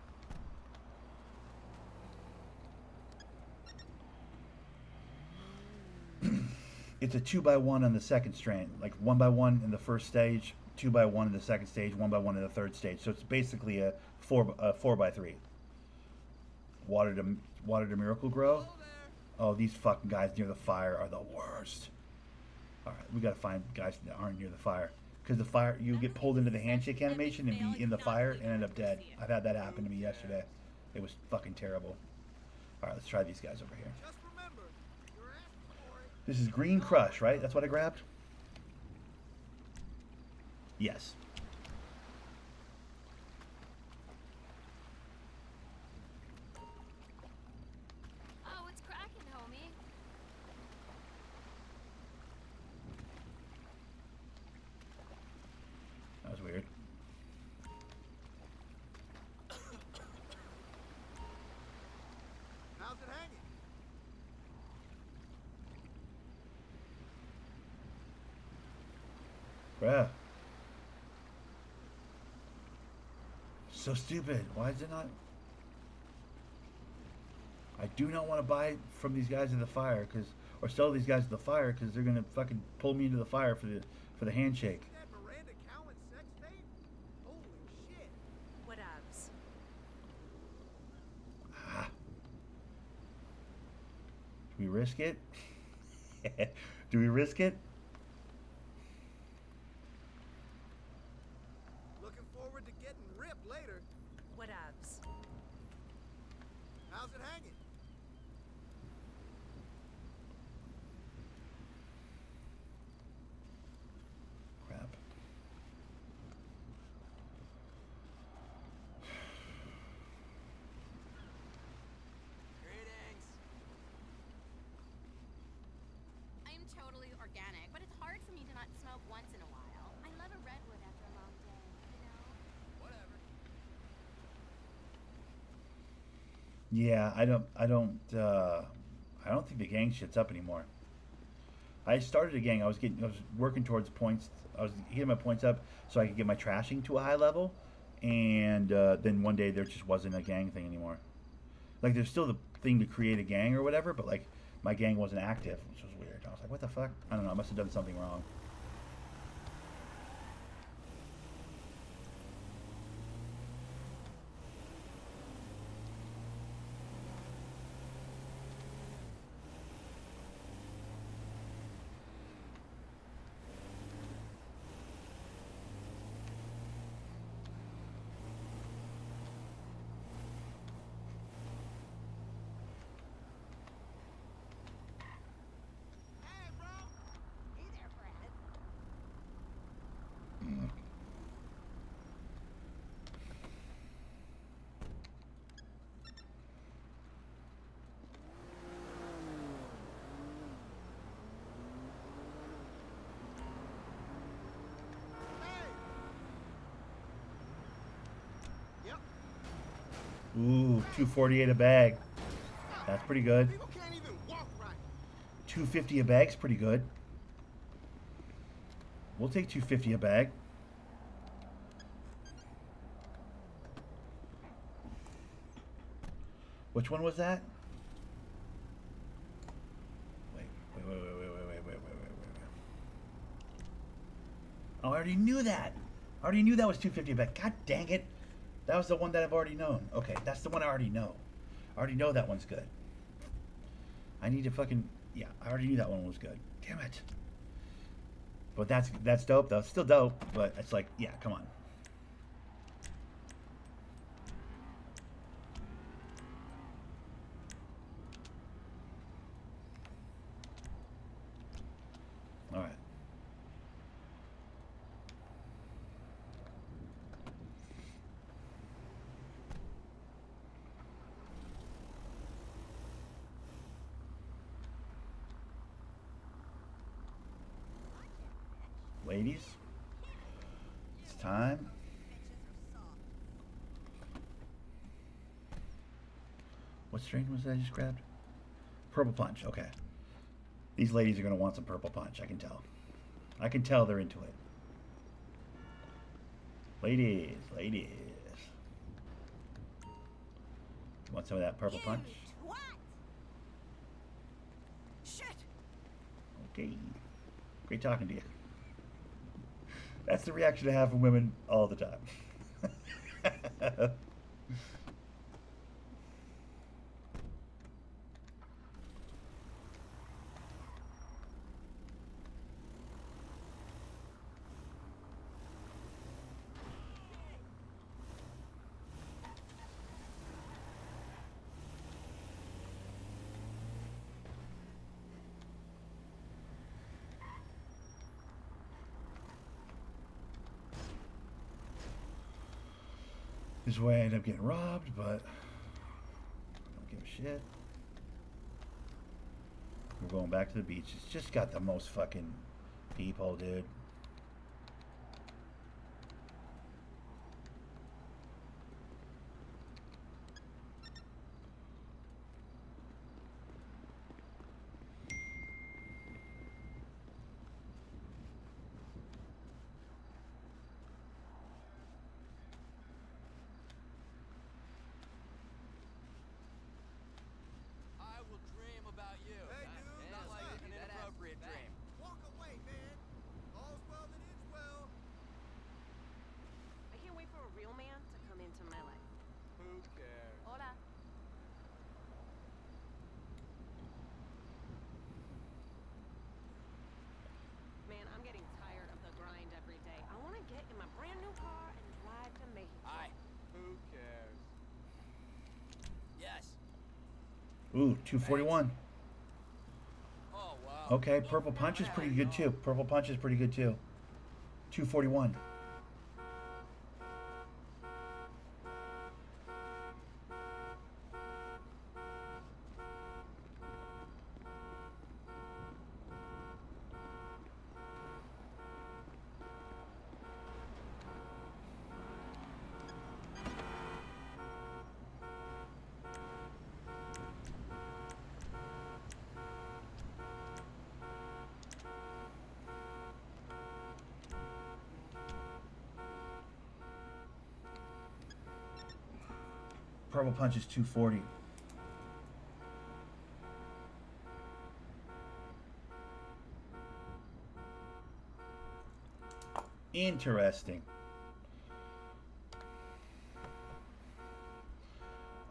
It's a 2x1 on the second strain, like 1x1 in the first stage, 2x1 in the second stage, 1x1 in the third stage. So it's basically a 4x3. Water to Miracle Grow. Oh, these fucking guys near the fire are the worst. All right, we gotta find guys that aren't near the fire, because the fire, you get pulled into the handshake animation and be in the fire and end up dead. I've had that happen to me yesterday. It was fucking terrible. All right, let's try these guys over here. Just remember, you're asking for it. This is Green Crush, right? That's what I grabbed? Yes. Oh, what's cracking, homie? That was weird. How's it hanging? Bruh. So stupid. Why is it not? I do not want to buy from these guys in the fire, or sell these guys in the fire, because they're gonna fucking pull me into the fire for the handshake. See that Miranda Cowan sex tape? Holy shit. Whatevs. Ah. Do we risk it? Do we risk it? Looking forward to getting ripped later. Whatevs. How's it hanging? Crap. Greetings. I'm totally organic, but it's hard for me to not smoke once in a while. I love a redwood after a long day, you know? Whatever. Yeah, I don't think the gang shit's up anymore. I started a gang. I was working towards points. I was getting my points up so I could get my trashing to a high level, and then one day there just wasn't a gang thing anymore. Like, there's still the thing to create a gang or whatever, but like my gang wasn't active, which was weird. I was like, what the fuck? I don't know. I must have done something wrong. Hey, bro. Hey there, Brad. Hey. Yep. Ooh, 248 a bag. That's pretty good. People can't even walk right. 250 a bag's pretty good. We'll take 250 a bag. Which one was that? Wait. Oh, I already knew that. I already knew that was 250 a bag. God dang it. That was the one that I've already known. Okay, that's the one I already know. I already know that one's good. I need to fucking... Yeah, I already knew that one was good. Damn it. But that's dope, though. Still dope, but it's like, yeah, come on. All right. Ladies, it's time. What strain was that I just grabbed? Purple punch, okay. These ladies are going to want some purple punch, I can tell. I can tell they're into it. Ladies, ladies. Want some of that purple punch? What? Shit! Okay. Great talking to you. That's the reaction I have from women all the time. This is why I end up getting robbed, but I don't give a shit. We're going back to the beach. It's just got the most fucking people, dude. I will dream about you. Hey, dude, not like an inappropriate dream. Walk away, man. All's well that ends well. I can't wait for a real man to come into my life. Who cares? Hola. Man, I'm getting tired of the grind every day. I want to get in my brand new car and drive to Mexico. Aye. Who cares? Yes. Ooh, 241. Oh, wow. Okay, purple punch is pretty good too. Purple punch is pretty good too. 241. Purple punch is 240. Interesting.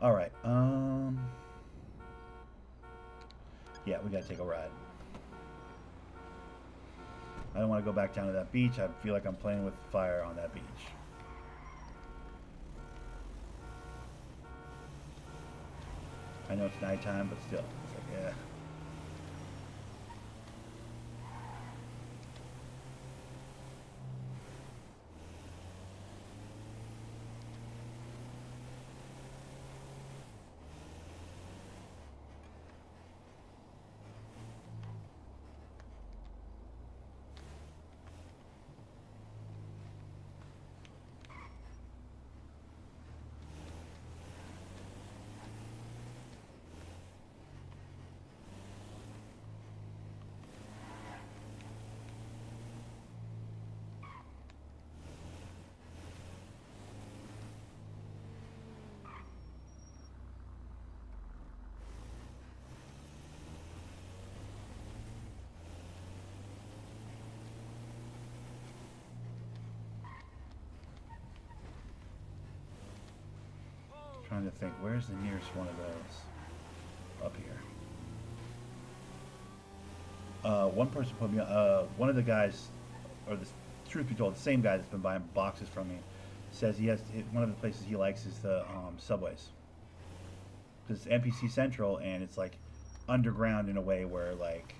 All right. Yeah, we gotta take a ride. I don't want to go back down to that beach. I feel like I'm playing with fire on that beach. I know it's nighttime, but still, it's like, yeah. Trying to think, where's the nearest one of those? Up here. one person put me. One of the guys, or the truth be told, the same guy that's been buying boxes from me, says he has one of the places he likes is the subways. Because it's NPC Central and it's like underground in a way where like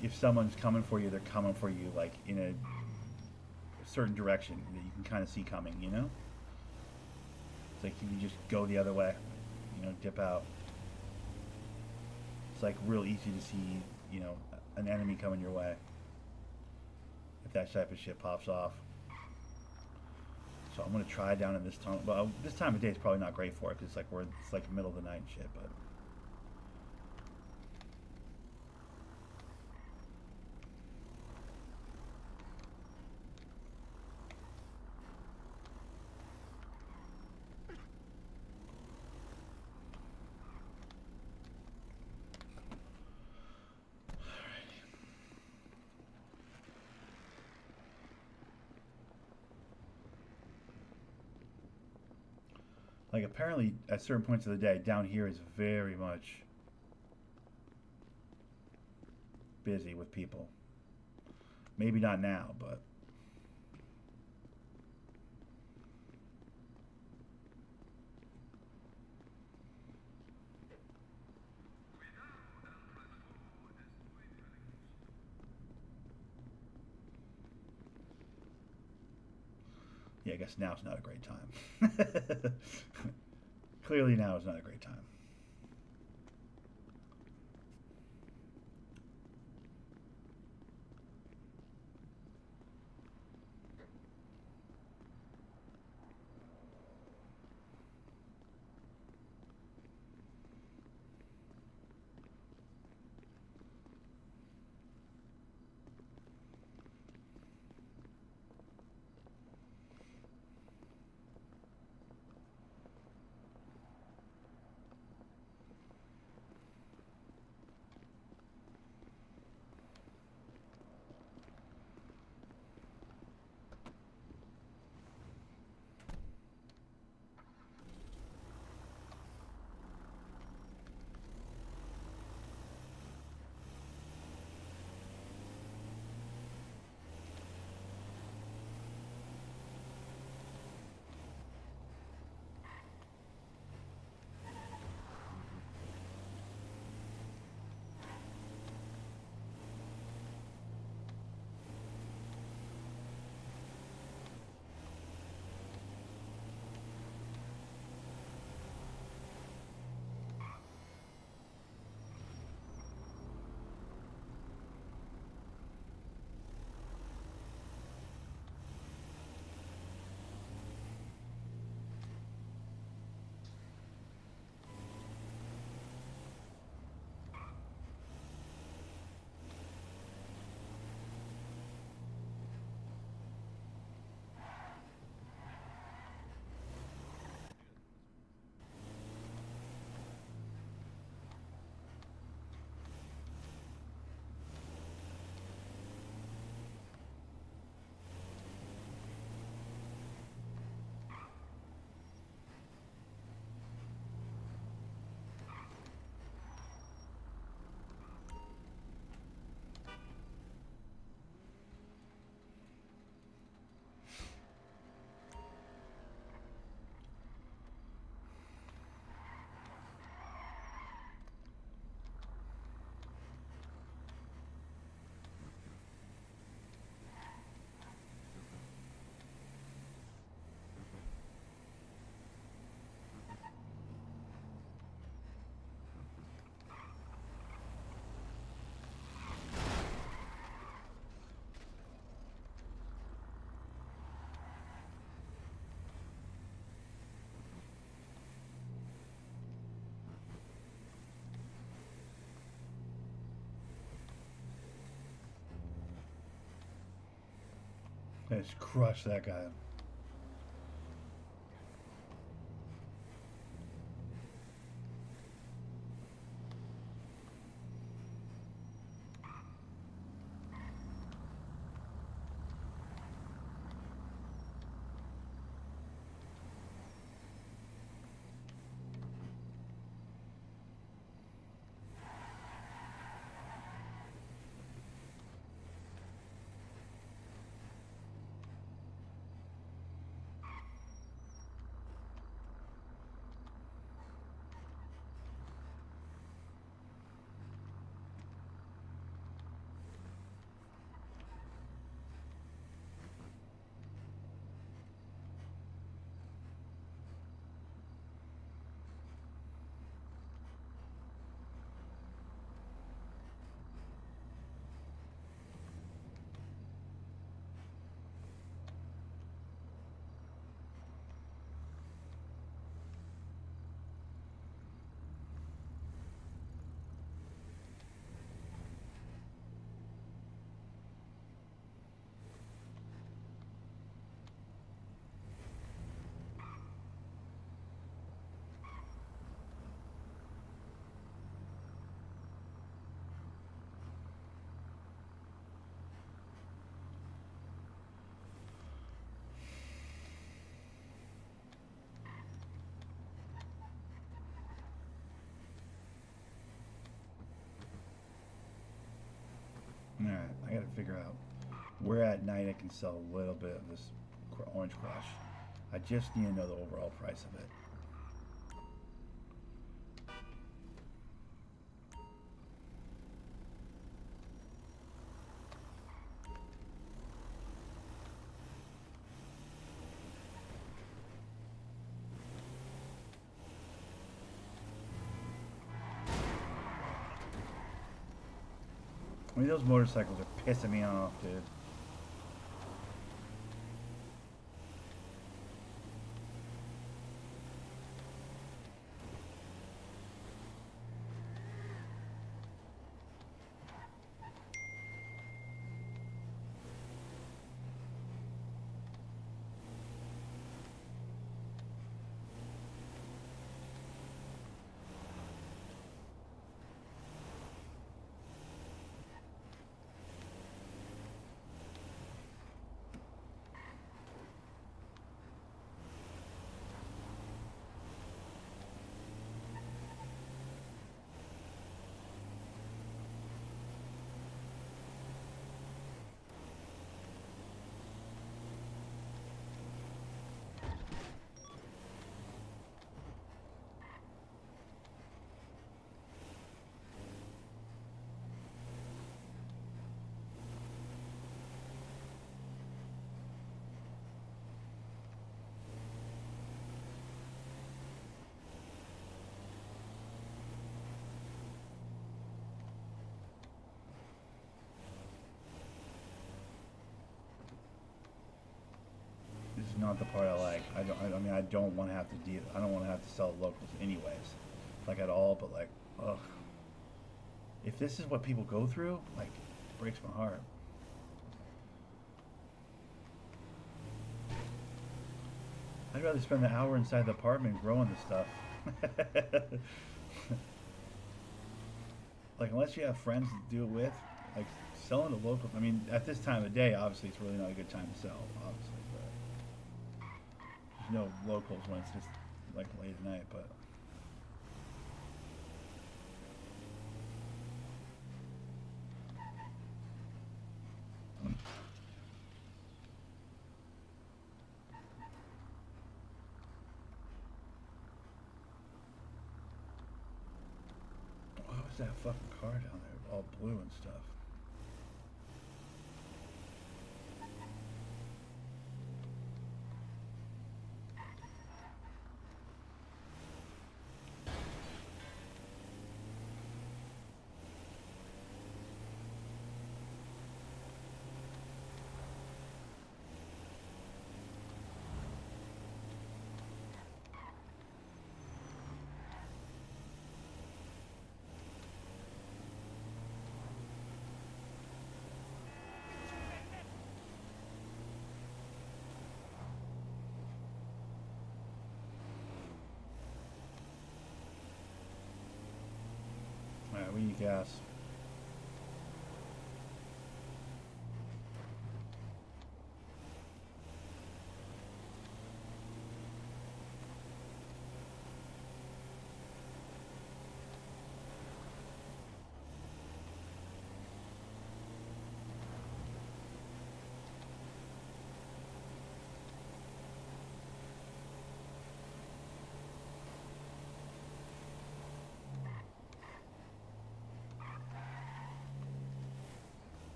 if someone's coming for you, they're coming for you like in a certain direction that you can kind of see coming. You know, it's like you can just go the other way, you know, dip out. It's like real easy to see, you know, an enemy coming your way if that type of shit pops off. So I'm gonna try down in this tunnel. Well, this time of day is probably not great for it because it's like middle of the night and shit. But like apparently at certain points of the day down here is very much busy with people. Maybe not now, but yeah, I guess now's not a great time. Clearly now is not a great time. Let's crush that guy. figure out where at night I can sell a little bit of this Orange Crush. I just need to know the overall price of it. I mean, those motorcycles are pissing me off, dude. This is not the part I like. I mean, I don't want to have to deal. I don't want to have to sell locals anyways, like at all. But like, ugh. If this is what people go through, like, it breaks my heart. I'd rather spend the hour inside the apartment growing this stuff. Like, unless you have friends to do it with, like, selling to locals. I mean, at this time of day, obviously, it's really not a good time to sell, obviously. But there's no locals when it's just, like, late at night, but... What was that fucking car down there? All blue and stuff. Alright, we need gas.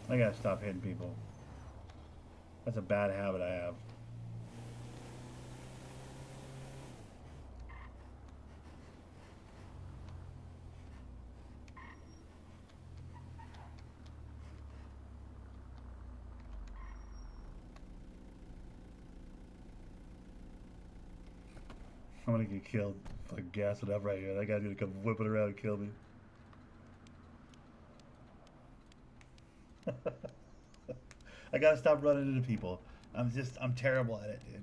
I gotta stop hitting people. That's a bad habit I have. I'm gonna get killed. Like gassing up right here. That guy's gonna come whipping around and kill me. I gotta stop running into people. I'm terrible at it, dude.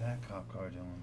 that cop car doing?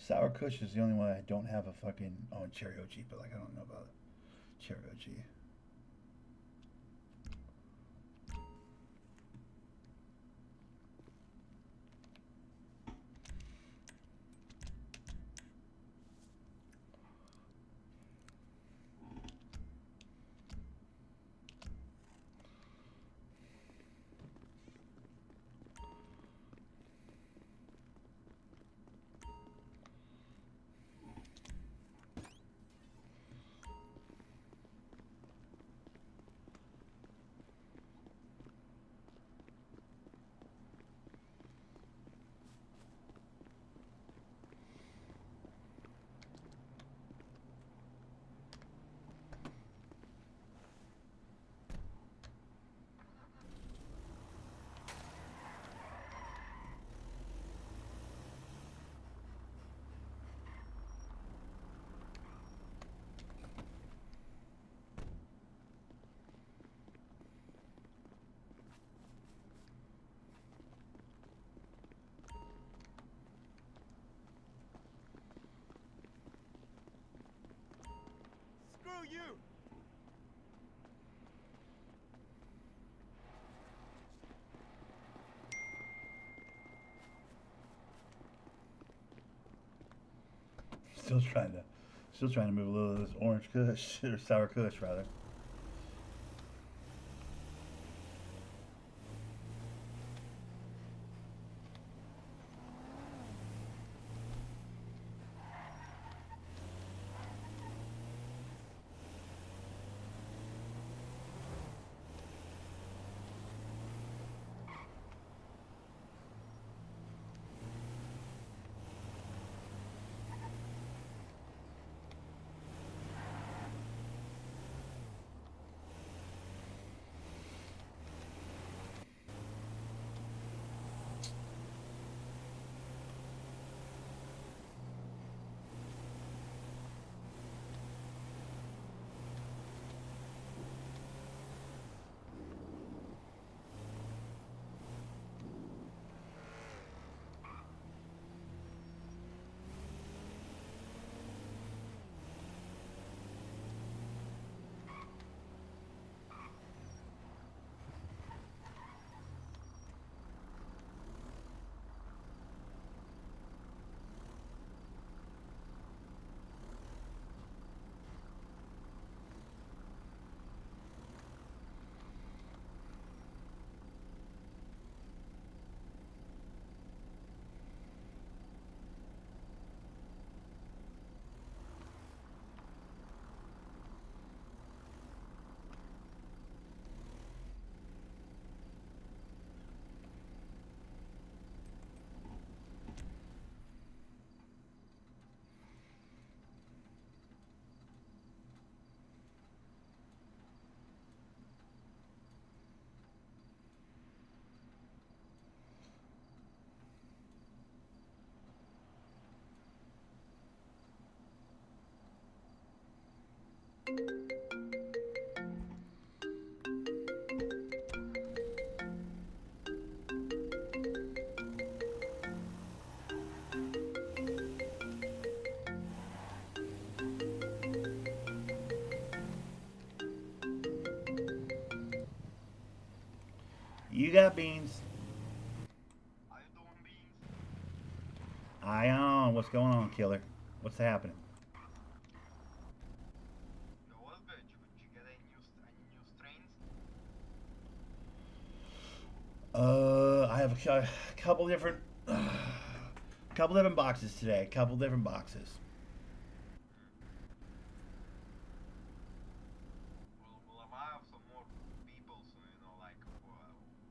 Sour Kush is the only one I don't have a fucking. Oh, and Cherry OG, but like I don't know about Cherry OG. Screw you! Still trying to move a little of this orange Kush or sour Kush rather. You got beans. How you doing, Beans? Ion, what's going on, killer? What's happening? Yo, what's good? Did you get any new strains? I have a couple different, couple different boxes today. Couple different boxes. Well, I might have some more people, so you know, like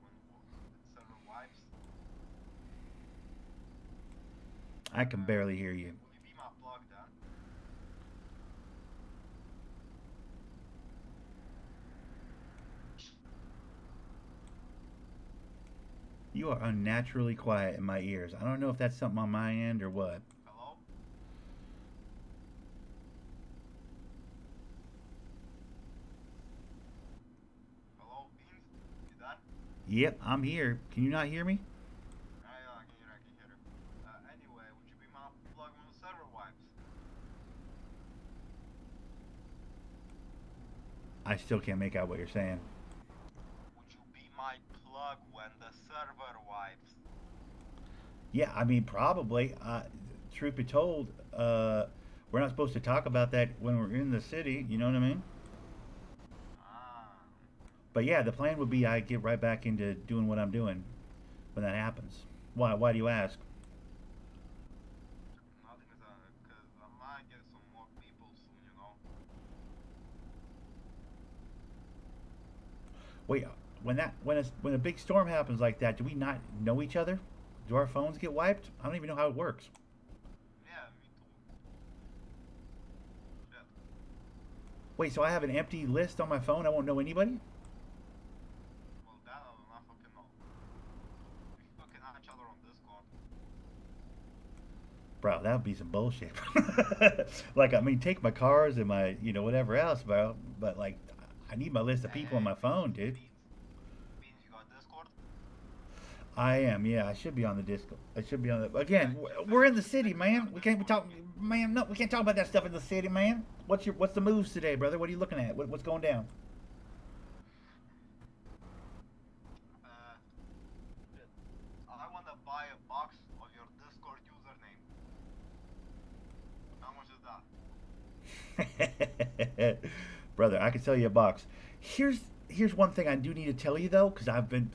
with server wipes. I can barely hear you. Will you be my plug then? You are unnaturally quiet in my ears. I don't know if that's something on my end or what. Hello? Hello, Beans? You there? Yep, I'm here. Can you not hear me? I can hear you. Anyway, would you be my plug on the server wipes? I still can't make out what you're saying. Would you be my plug when the server wipes? Yeah, I mean, probably. Truth be told, we're not supposed to talk about that when we're in the city. You know what I mean? Ah. But yeah, the plan would be I get right back into doing what I'm doing when that happens. Why? Why do you ask? Nothing is because I might get some more people soon, you know. Wait, when a big storm happens like that, do we not know each other? Do our phones get wiped? I don't even know how it works. Yeah, me too. Shit. Wait, so I have an empty list on my phone? I won't know anybody? Well, that I do not fucking know. We fucking at each other on Discord. Bro, that would be some bullshit. Like, I mean, take my cars and my, whatever else, bro. But like, I need my list of people on my phone, dude. Beans, you got Discord? I am, yeah. I should be on the Discord. I should be on the. Again, we're in the city, man. We can't be talking, man. No, we can't talk about that stuff in the city, man. What's the moves today, brother? What are you looking at? What's going down? Shit. I wanna buy a box of your Discord username. How much is that? Brother, I can sell you a box. Here's one thing I do need to tell you though, because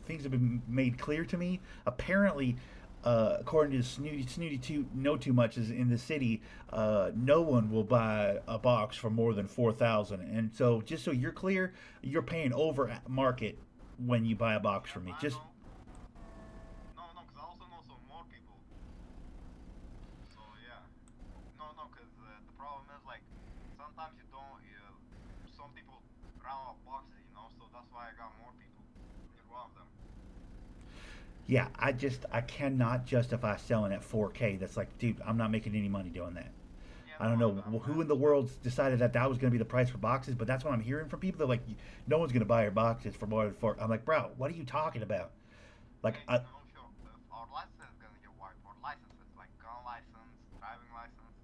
things have been made clear to me. Apparently, according to Snooty Toot, Know Too Much is in the city. No one will buy a box for more than 4,000. And so, just so you're clear, you're paying over market when you buy a box from me. I Just know. No, because I also know some more people. So yeah. No, because the problem is like sometimes you don't. Some people run out of boxes, you know. So that's why I got more people. You're one of them. yeah, I cannot justify selling at 4K. That's like, dude, I'm not making any money doing that. Yeah, I don't no, know who in the world decided that was going to be the price for boxes, but that's what I'm hearing from people. They're like, no one's going to buy your boxes for more than 4. I'm like, bro, what are you talking about? Like, Hey, no, sure. If our license is gonna get wiped, our licenses like gun license, driving license.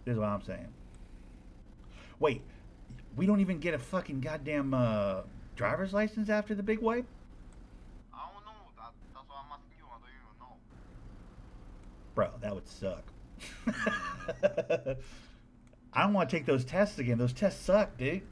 this is what I'm saying. Wait, we don't even get a fucking goddamn driver's license after the big wipe? I don't know. That's why I'm asking you. I don't even know. Bro, that would suck. I don't want to take those tests again. Those tests suck, dude.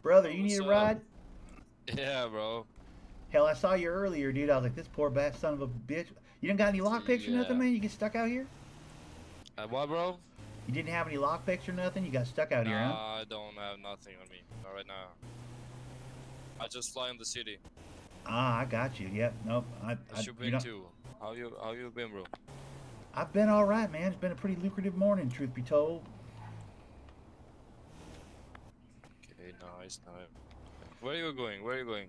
Brother, you need a What's up? ride? Yeah, bro. Hell, I saw you earlier, dude. I was like, this poor bad son of a bitch. You didn't got any lockpicks or nothing, Yeah. man? You get stuck out here? What, bro? You didn't have any lockpicks or nothing? You got stuck out here, huh? Nah, I don't have nothing on me. Not right now. I just fly in the city. Ah, I got you. Yep. Nope. What you you been know, to? How you been, bro? I've been all right, man. It's been a pretty lucrative morning, truth be told. Okay, nice. Where are you going? Where are you going?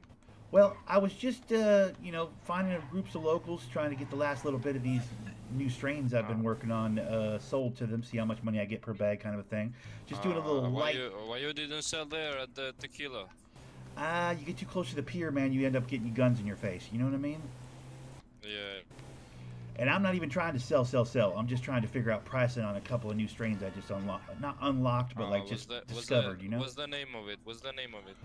Well, I was just, finding groups of locals, trying to get the last little bit of these new strains I've been working on sold to them, see how much money I get per bag, kind of a thing. Just doing a little why light. why you didn't sell there at the tequila? You get too close to the pier, man, you end up getting guns in your face. You know what I mean? Yeah. And I'm not even trying to sell. I'm just trying to figure out pricing on a couple of new strains I just unlocked. Not unlocked, but like just discovered, you know? What's the name of it? What's the name of it?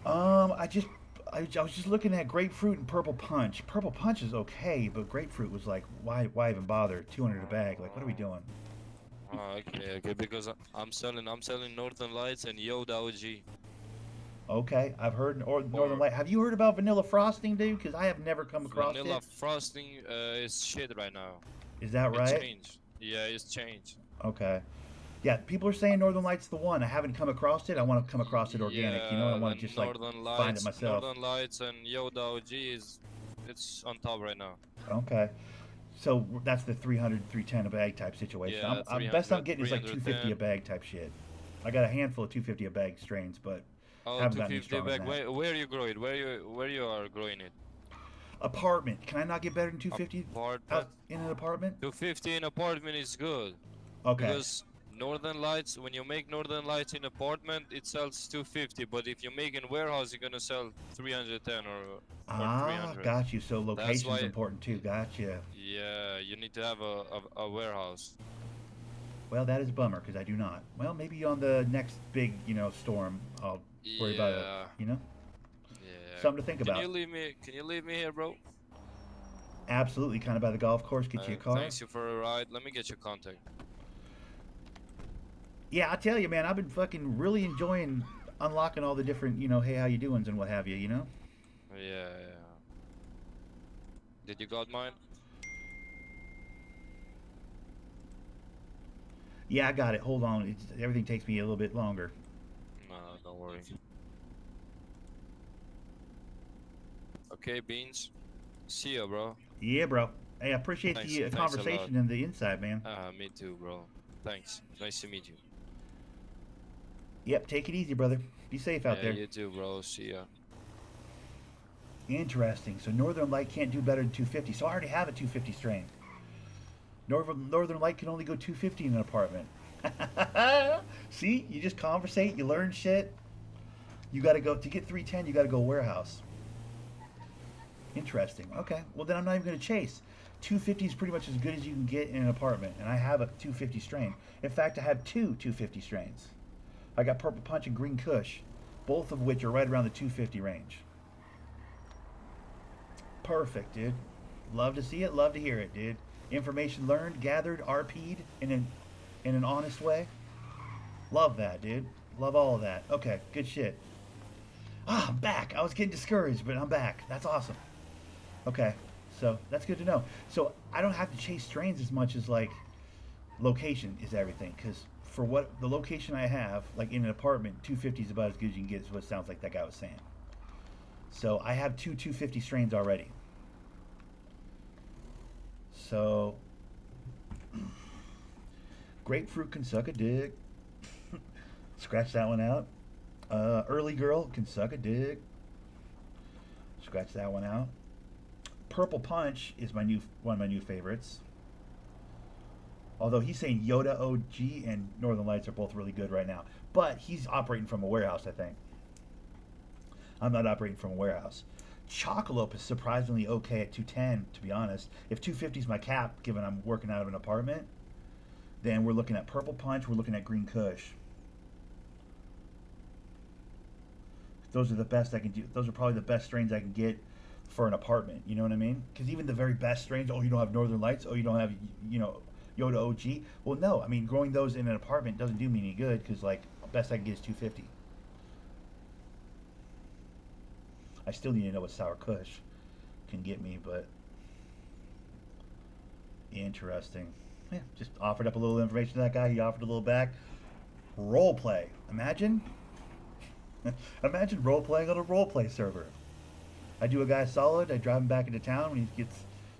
I was just looking at grapefruit and purple punch. Purple punch is okay, but grapefruit was like, why even bother? 200 a bag. Like, what are we doing? Oh, okay, because I'm selling Northern Lights and Yoda OG. Okay, I've heard Northern Light. Have you heard about vanilla frosting, dude? Because I have never come across Vanilla it. frosting is shit right now. Is that It right? changed. Yeah, it's changed. Okay. Yeah, people are saying Northern Light's the one. I haven't come across it. I want to come across it organic. You know, I want to just like find it myself. Northern Lights and Yoda OG it's on top right now. Okay. So that's the 300, 310 a bag type situation. Yeah, I'm best I'm getting is like 310. 250 a bag type shit. I got a handful of 250 a bag strains, but Oh, haven't gotten any 250 stronger bag. than that. Where you grow it? Where you are growing it? Apartment. Can I not get better than 250 Apartment. out in an apartment? 250 in apartment is good. Okay. Because Northern Lights, when you make Northern Lights in apartment, it sells 250. But if you make in warehouse, you're gonna sell 310 or 300. Got you. So location's why- important too. Got you. Yeah, you need to have a warehouse. Well, that is a bummer because I do not. Well, maybe on the next big, storm, I'll worry about it. You know, Yeah. something to think about. Can you leave me here, bro? Absolutely, kind of by the golf course. Get you a car. Thanks you for a ride. Let me get your contact. Yeah, I tell you, man, I've been fucking really enjoying unlocking all the different, hey, how you doings and what have you. You know. Yeah. Did you got mine? Yeah, I got it. Hold on. Everything takes me a little bit longer. No, don't worry. Okay, Beans. See ya, bro. Yeah, bro. Hey, I appreciate Thanks- the thanks a conversation lot. and the insight, man. Me too, bro. Thanks. Nice to meet you. Yep, take it easy, brother. Be safe out there. You too, bro. See ya. Interesting. So Northern Light can't do better than 250. So I already have a 250 strain. Northern Light can only go 250 in an apartment. See, you just conversate, you learn shit. You got to go to get 310. You got to go warehouse. Interesting. Okay. Well, then I'm not even going to chase. 250 is pretty much as good as you can get in an apartment, and I have a 250 strain. In fact, I have two 250 strains. I got Purple Punch and Green Kush, both of which are right around the 250 range. Perfect, dude. Love to see it. Love to hear it, dude. Information learned, gathered, RP'd in an honest way. Love that, dude. Love all of that. Okay, good shit. I'm back. I was getting discouraged, but I'm back. That's awesome. Okay, so that's good to know. So I don't have to chase strains as much as like location is everything, because for what the location I have, like in an apartment, 250 is about as good as you can get. Is what it sounds like that guy was saying. So I have two 250 strains already. So grapefruit can suck a dick. Scratch that one out. Early girl can suck a dick. Scratch that one out. Purple Punch is one of my new favorites. Although he's saying Yoda OG and Northern Lights are both really good right now. But he's operating from a warehouse, I think. I'm not operating from a warehouse. Chocolope is surprisingly okay at 210, to be honest. If 250 is my cap, given I'm working out of an apartment, then we're looking at Purple Punch, we're looking at Green Kush. Those are the best I can do. Those are probably the best strains I can get for an apartment. You know what I mean? Because even the very best strains, oh, you don't have Northern Lights, oh, you don't have, Yoda OG. Well, no, I mean, growing those in an apartment doesn't do me any good because, like, best I can get is 250. I still need to know what Sour Kush can get me, but interesting. Yeah, just offered up a little information to that guy. He offered a little back. Role play. Imagine. Imagine role playing on a role play server. I do a guy solid. I drive him back into town when he gets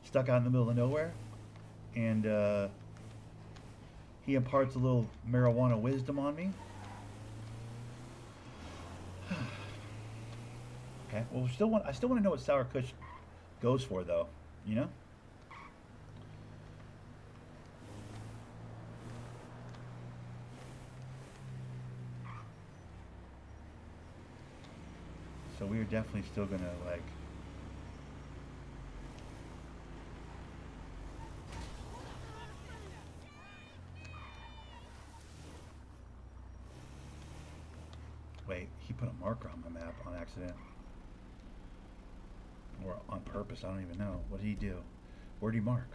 stuck out in the middle of nowhere, and he imparts a little marijuana wisdom on me. Okay. Well, I still want to know what Sour Kush goes for, though. You know. So we are definitely still gonna like. Wait, he put a marker on my map on accident. Or on purpose, I don't even know. What did he do? Where did he mark?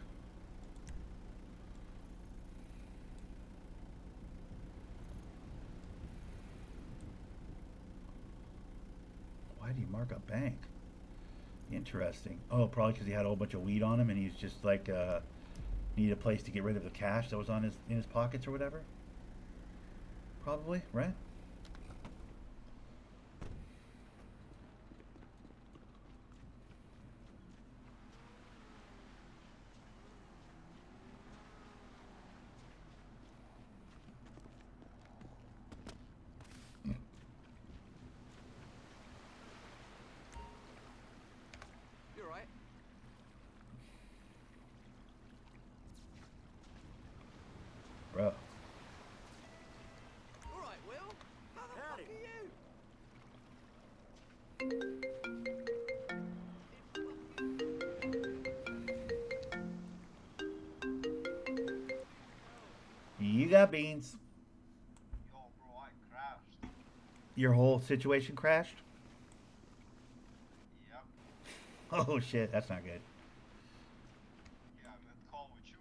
Why did he mark a bank? Interesting. Oh, probably because he had a whole bunch of weed on him and he's just like, needed a place to get rid of the cash that was on in his pockets or whatever. Probably, right? You're right. Bro. All right, Will. How the fuck are you? You got beans. Yo, bro, I crashed. Your whole situation crashed? Yep. Oh shit, that's not good. Yeah, I'm at call with you.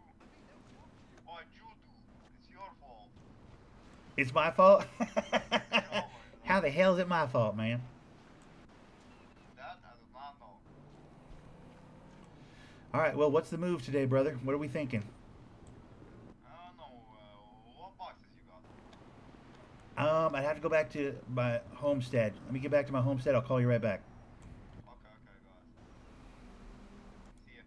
Why'd you do? It's your fault. It's my fault? No, How the hell is it my fault, man? that I do not know. Alright, well, what's the move today, brother? What are we thinking? I don't know. What boxes you got? I'd have to go back to my homestead. Let me get back to my homestead. I'll call you right back. Okay, guys. See ya.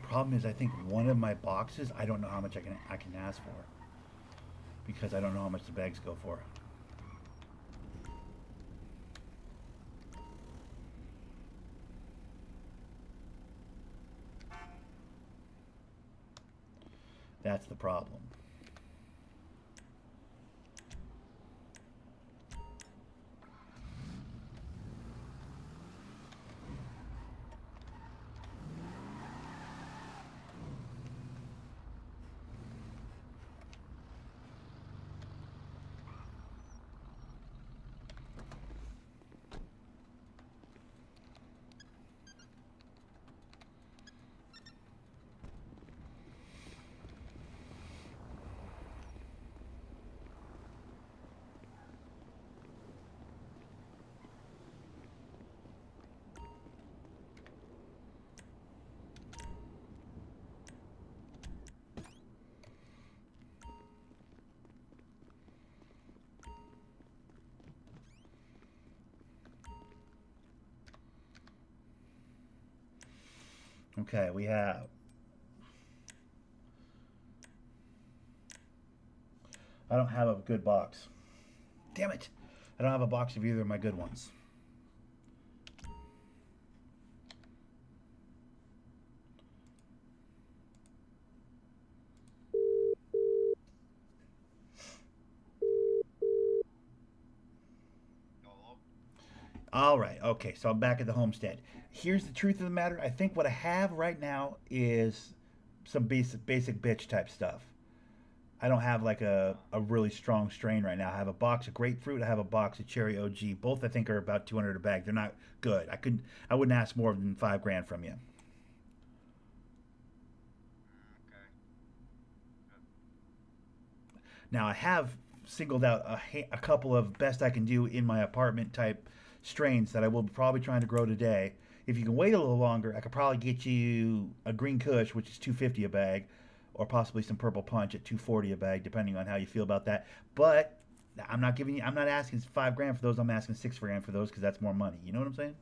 Problem is, I think one of my boxes, I don't know how much I can ask for. Because I don't know how much the bags go for. That's the problem. Okay, we have. I don't have a good box. Damn it. I don't have a box of either of my good ones. Hello? All right. Okay. So I'm back at the homestead. Here's the truth of the matter. I think what I have right now is some basic bitch type stuff. I don't have like a really strong strain right now. I have a box of grapefruit. I have a box of cherry OG. Both I think are about 200 a bag. They're not good. I wouldn't ask more than $5,000 from you. Okay. Now I have singled out a couple of best I can do in my apartment type strains that I will be probably trying to grow today. If you can wait a little longer, I could probably get you a green Kush, which is 250 a bag, or possibly some purple punch at 240 a bag, depending on how you feel about that. But I'm not asking $5,000 for those. I'm asking $6,000 for those because that's more money. You know what I'm saying?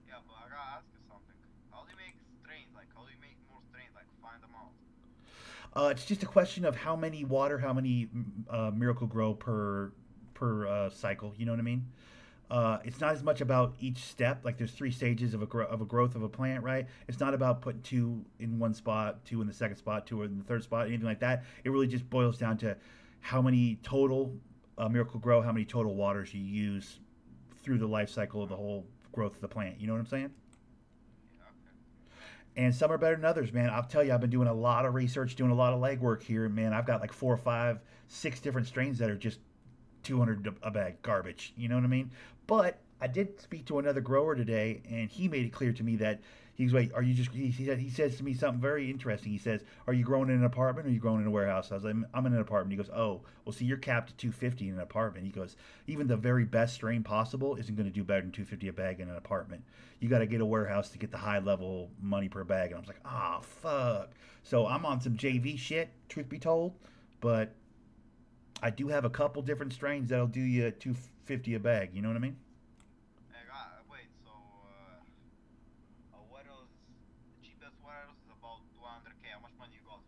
Yeah, but I gotta ask you something. How do you make strains? Like, how do you make more strains? Like, find them out. It's just a question of how many water, how many Miracle Grow per cycle. You know what I mean? It's not as much about each step. Like there's 3 stages of a growth of a plant, right? It's not about putting 2 in one spot, 2 in the second spot, 2 in the third spot, anything like that. It really just boils down to how many total Miracle Grow, how many total waters you use through the life cycle of the whole growth of the plant. You know what I'm saying? Yeah, okay. And some are better than others, man. I'll tell you, I've been doing a lot of research, doing a lot of legwork here, man. I've got like 4, 5, 6 different strains that are just 200 a bag garbage. You know what I mean? But I did speak to another grower today, and he made it clear to me that he's wait. Are you just? He says to me something very interesting. He says, "Are you growing in an apartment or are you growing in a warehouse?" I was like, "I'm in an apartment." He goes, "Oh, well, see, you're capped at 250 in an apartment." He goes, "Even the very best strain possible isn't going to do better than 250 a bag in an apartment. You got to get a warehouse to get the high level money per bag." And I was like, "Ah, fuck." So I'm on some JV shit, truth be told, but I do have a couple different strains that'll do you at 250 a bag. You know what I mean? Hey, wait, so, the cheapest warehouse is about 200K. How much money you got?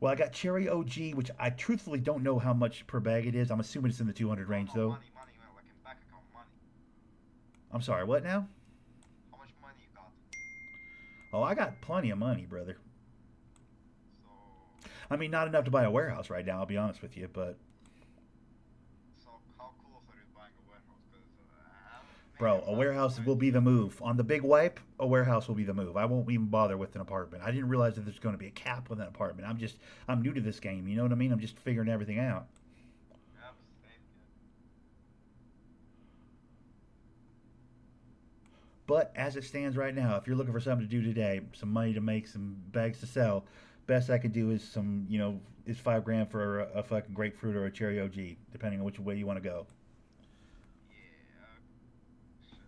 Well, I got Cherry OG, which I truthfully don't know how much per bag it is. I'm assuming it's in the 200 range, No, though. money, man, like in bank account, money. I'm sorry, what now? How much money you got? Oh, I got plenty of money, brother. So, I mean, not enough to buy a warehouse right now, I'll be honest with you, but, how close are you buying a warehouse? Because, bro, a warehouse will be the move. On the big wipe, a warehouse will be the move. I won't even bother with an apartment. I didn't realize that there's going to be a cap with an apartment. I'm new to this game, you know what I mean? I'm just figuring everything out. Yeah, same here. But as it stands right now, if you're looking for something to do today, some money to make, some bags to sell, best I could do is is $5,000 for a fucking grapefruit or a cherry OG, depending on which way you want to go. Yeah, shit.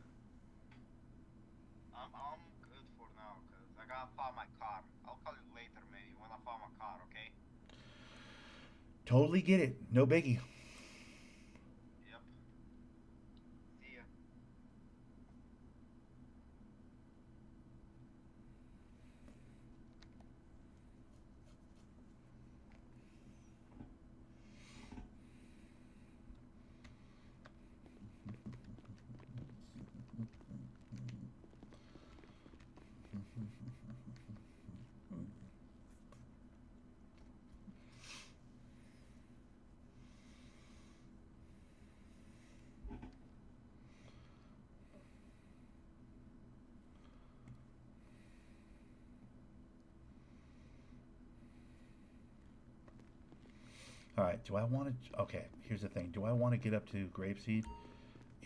I'm good for now, cause I gotta find my car. I'll call you later, maybe, when I find my car, okay? Totally get it. No biggie. Yep. See ya. All right. Do I want to? Okay. Here's the thing. Do I want to get up to grapeseed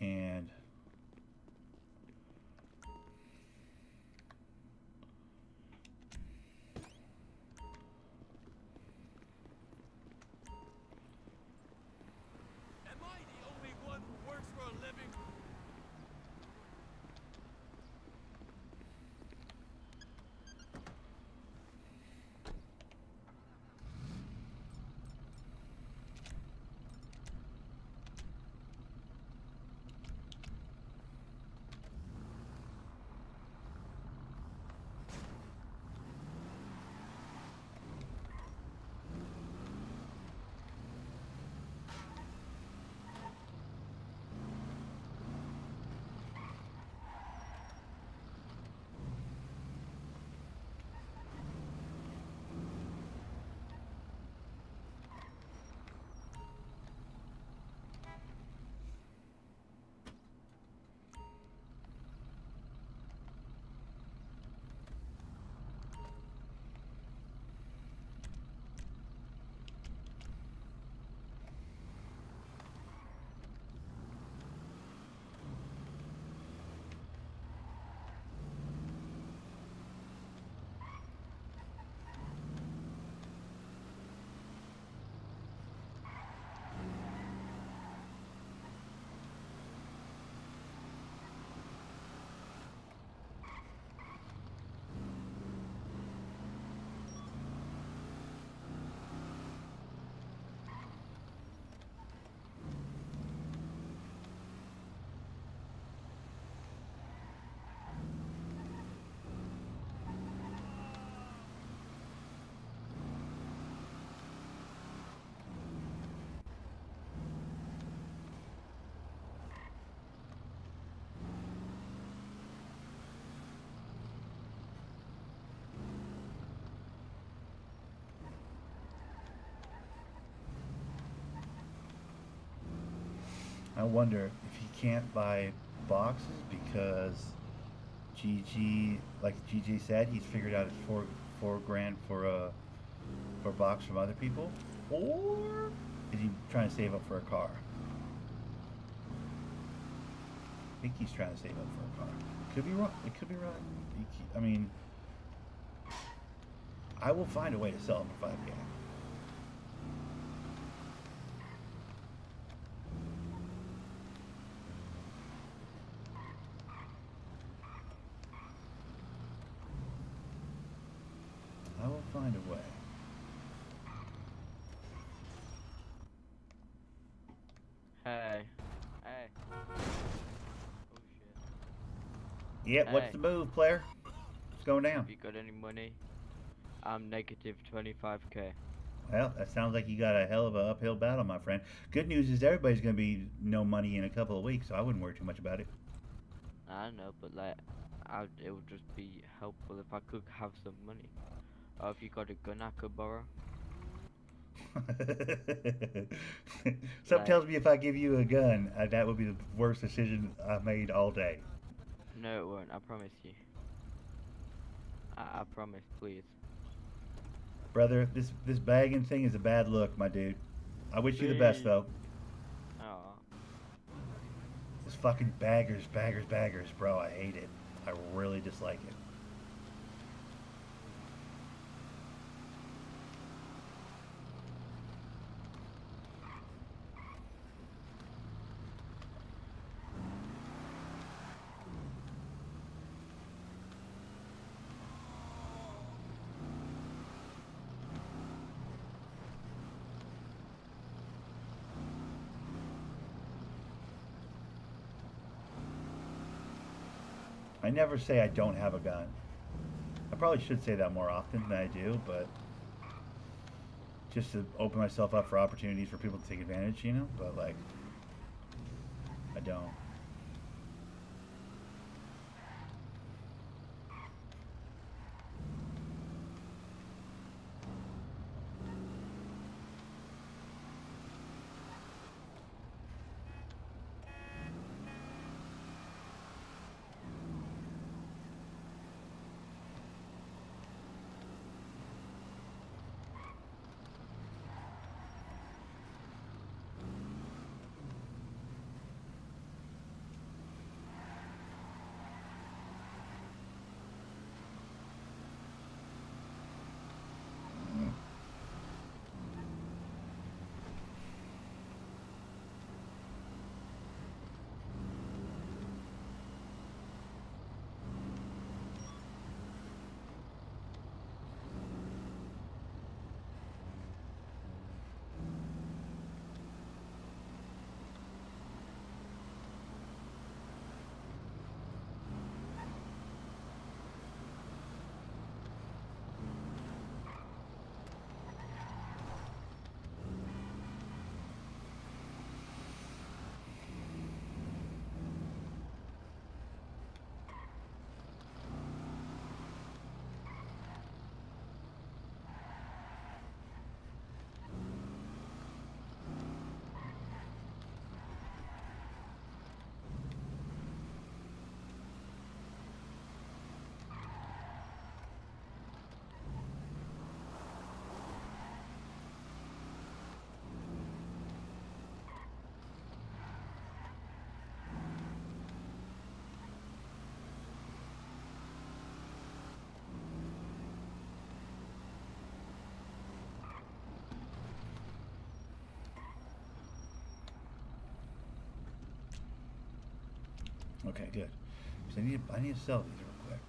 and? Am I the only one who works for a living? I wonder if he can't buy boxes because like GG said, he's figured out it's four grand for a box from other people, or is he trying to save up for a car? I think he's trying to save up for a car. Could be wrong. It could be right. I mean, I will find a way to sell him for 5K. I will find a way. Hey. Hey. Oh shit. Yeah, what's Hey. the move, player? What's going down? Have you got any money? I'm negative 25k. Well, that sounds like you got a hell of an uphill battle, my friend. Good news is everybody's going to be no money in a couple of weeks, so I wouldn't worry too much about it. I know, but like, it would just be helpful if I could have some money. Or if you got a gun I could borrow. Something tells me if I give you a gun, that would be the worst decision I've made all day. No, it won't. I promise you. I promise, please. Brother, this bagging thing is a bad look, my dude. I wish you the best, though. Oh. This fucking baggers, bro. I hate it. I really dislike it. I never say I don't have a gun. I probably should say that more often than I do, but just to open myself up for opportunities for people to take advantage, you know? But, like, I don't. Okay, good. So I need to sell these real quick.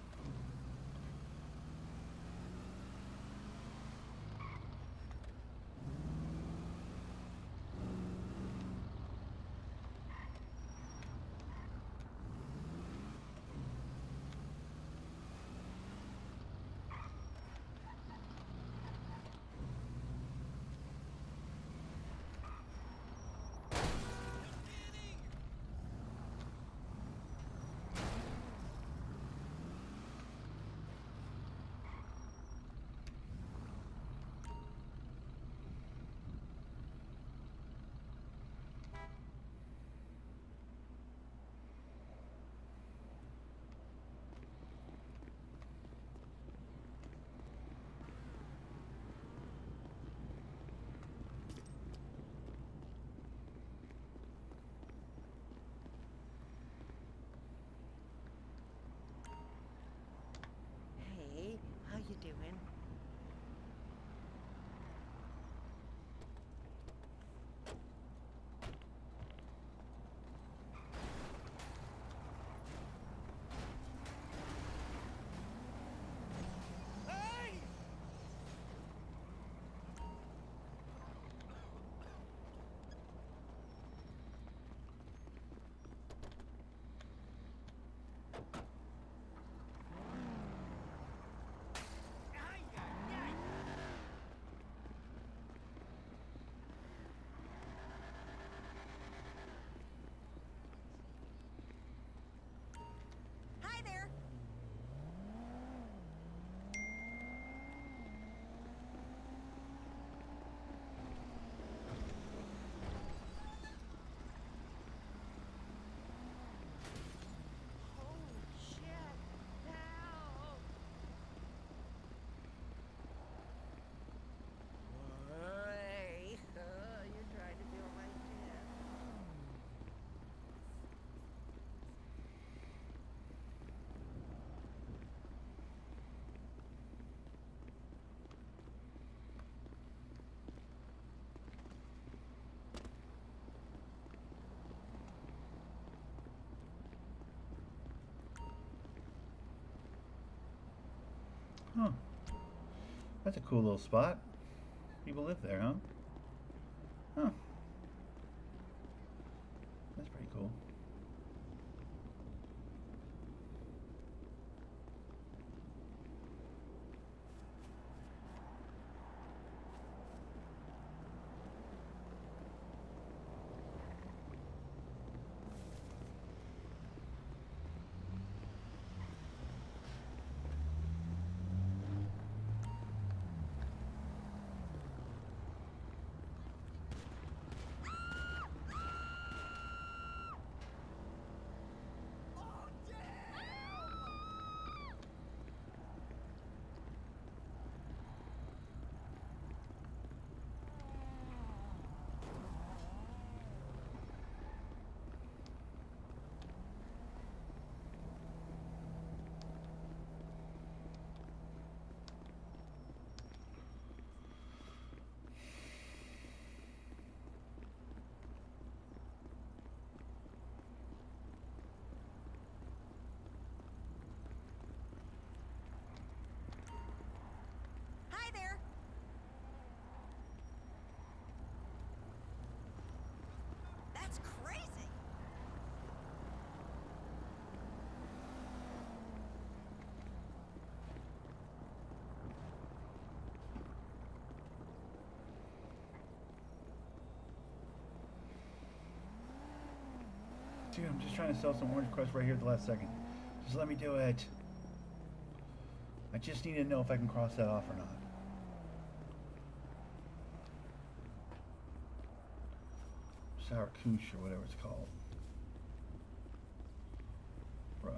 Huh. That's a cool little spot. People live there, huh? Huh. That's pretty cool. Hi there. That's crazy. Dude, I'm just trying to sell some Orange Crush right here at the last second. Just let me do it. I just need to know if I can cross that off or not. Sour Koosh or whatever it's called. Bro.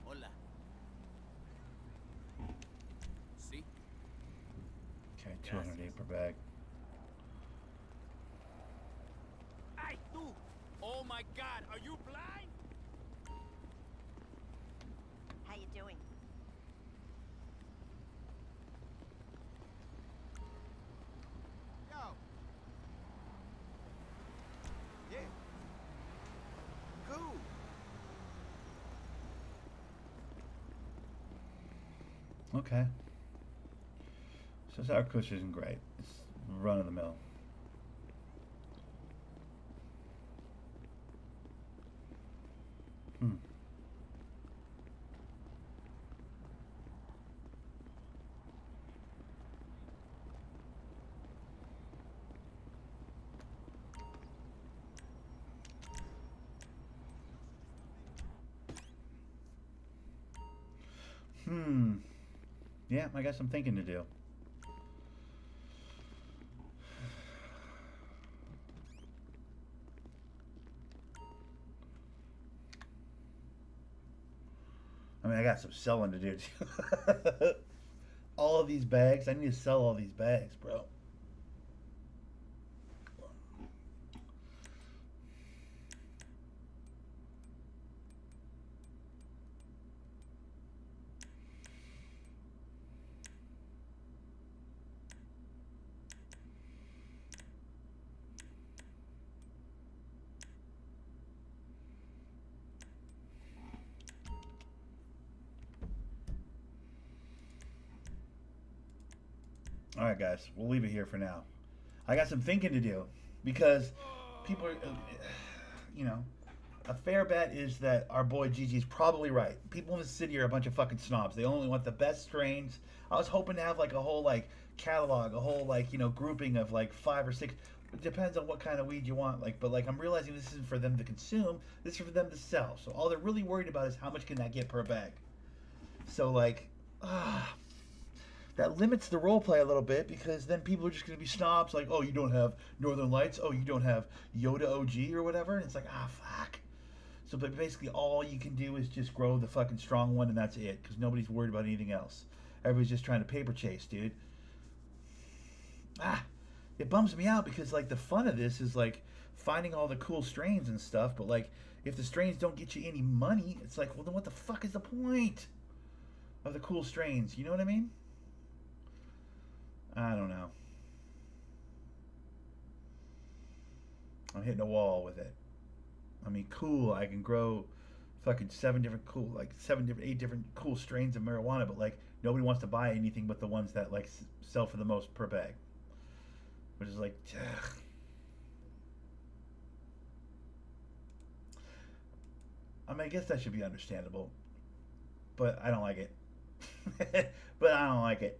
Hola. See? Okay, 208 per bag. Hey, tú! Oh my God, are you blind? How you doing? Yo. Yeah. Cool. Okay. So Sour Kush isn't great. It's run of the mill. Hmm. Hmm. Yeah, I got some thinking to do. I mean, I got some selling to do too. All of these bags, I need to sell all these bags, bro. All right, guys, we'll leave it here for now. I got some thinking to do because people are, you know, a fair bet is that our boy Gigi's probably right. People in the city are a bunch of fucking snobs. They only want the best strains. I was hoping to have like a whole like catalog, a whole like, you know, grouping of like 5 or 6. It depends on what kind of weed you want. Like, but like I'm realizing this isn't for them to consume. This is for them to sell. So all they're really worried about is how much can that get per bag. So like, that limits the role play a little bit, because then people are just going to be snobs, like, oh, you don't have Northern Lights, oh, you don't have Yoda OG or whatever, and it's like, ah, fuck. So, but basically all you can do is just grow the fucking strong one, and that's it, because nobody's worried about anything else. Everybody's just trying to paper chase, dude. Ah, it bums me out, because, like, the fun of this is, like, finding all the cool strains and stuff, but, like, if the strains don't get you any money, it's like, well, then what the fuck is the point of the cool strains? You know what I mean? I don't know. I'm hitting a wall with it. I mean, cool, I can grow fucking 8 different cool strains of marijuana, but, like, nobody wants to buy anything but the ones that, like, sell for the most per bag. Which is like, ugh. I mean, I guess that should be understandable, but I don't like it. But I don't like it.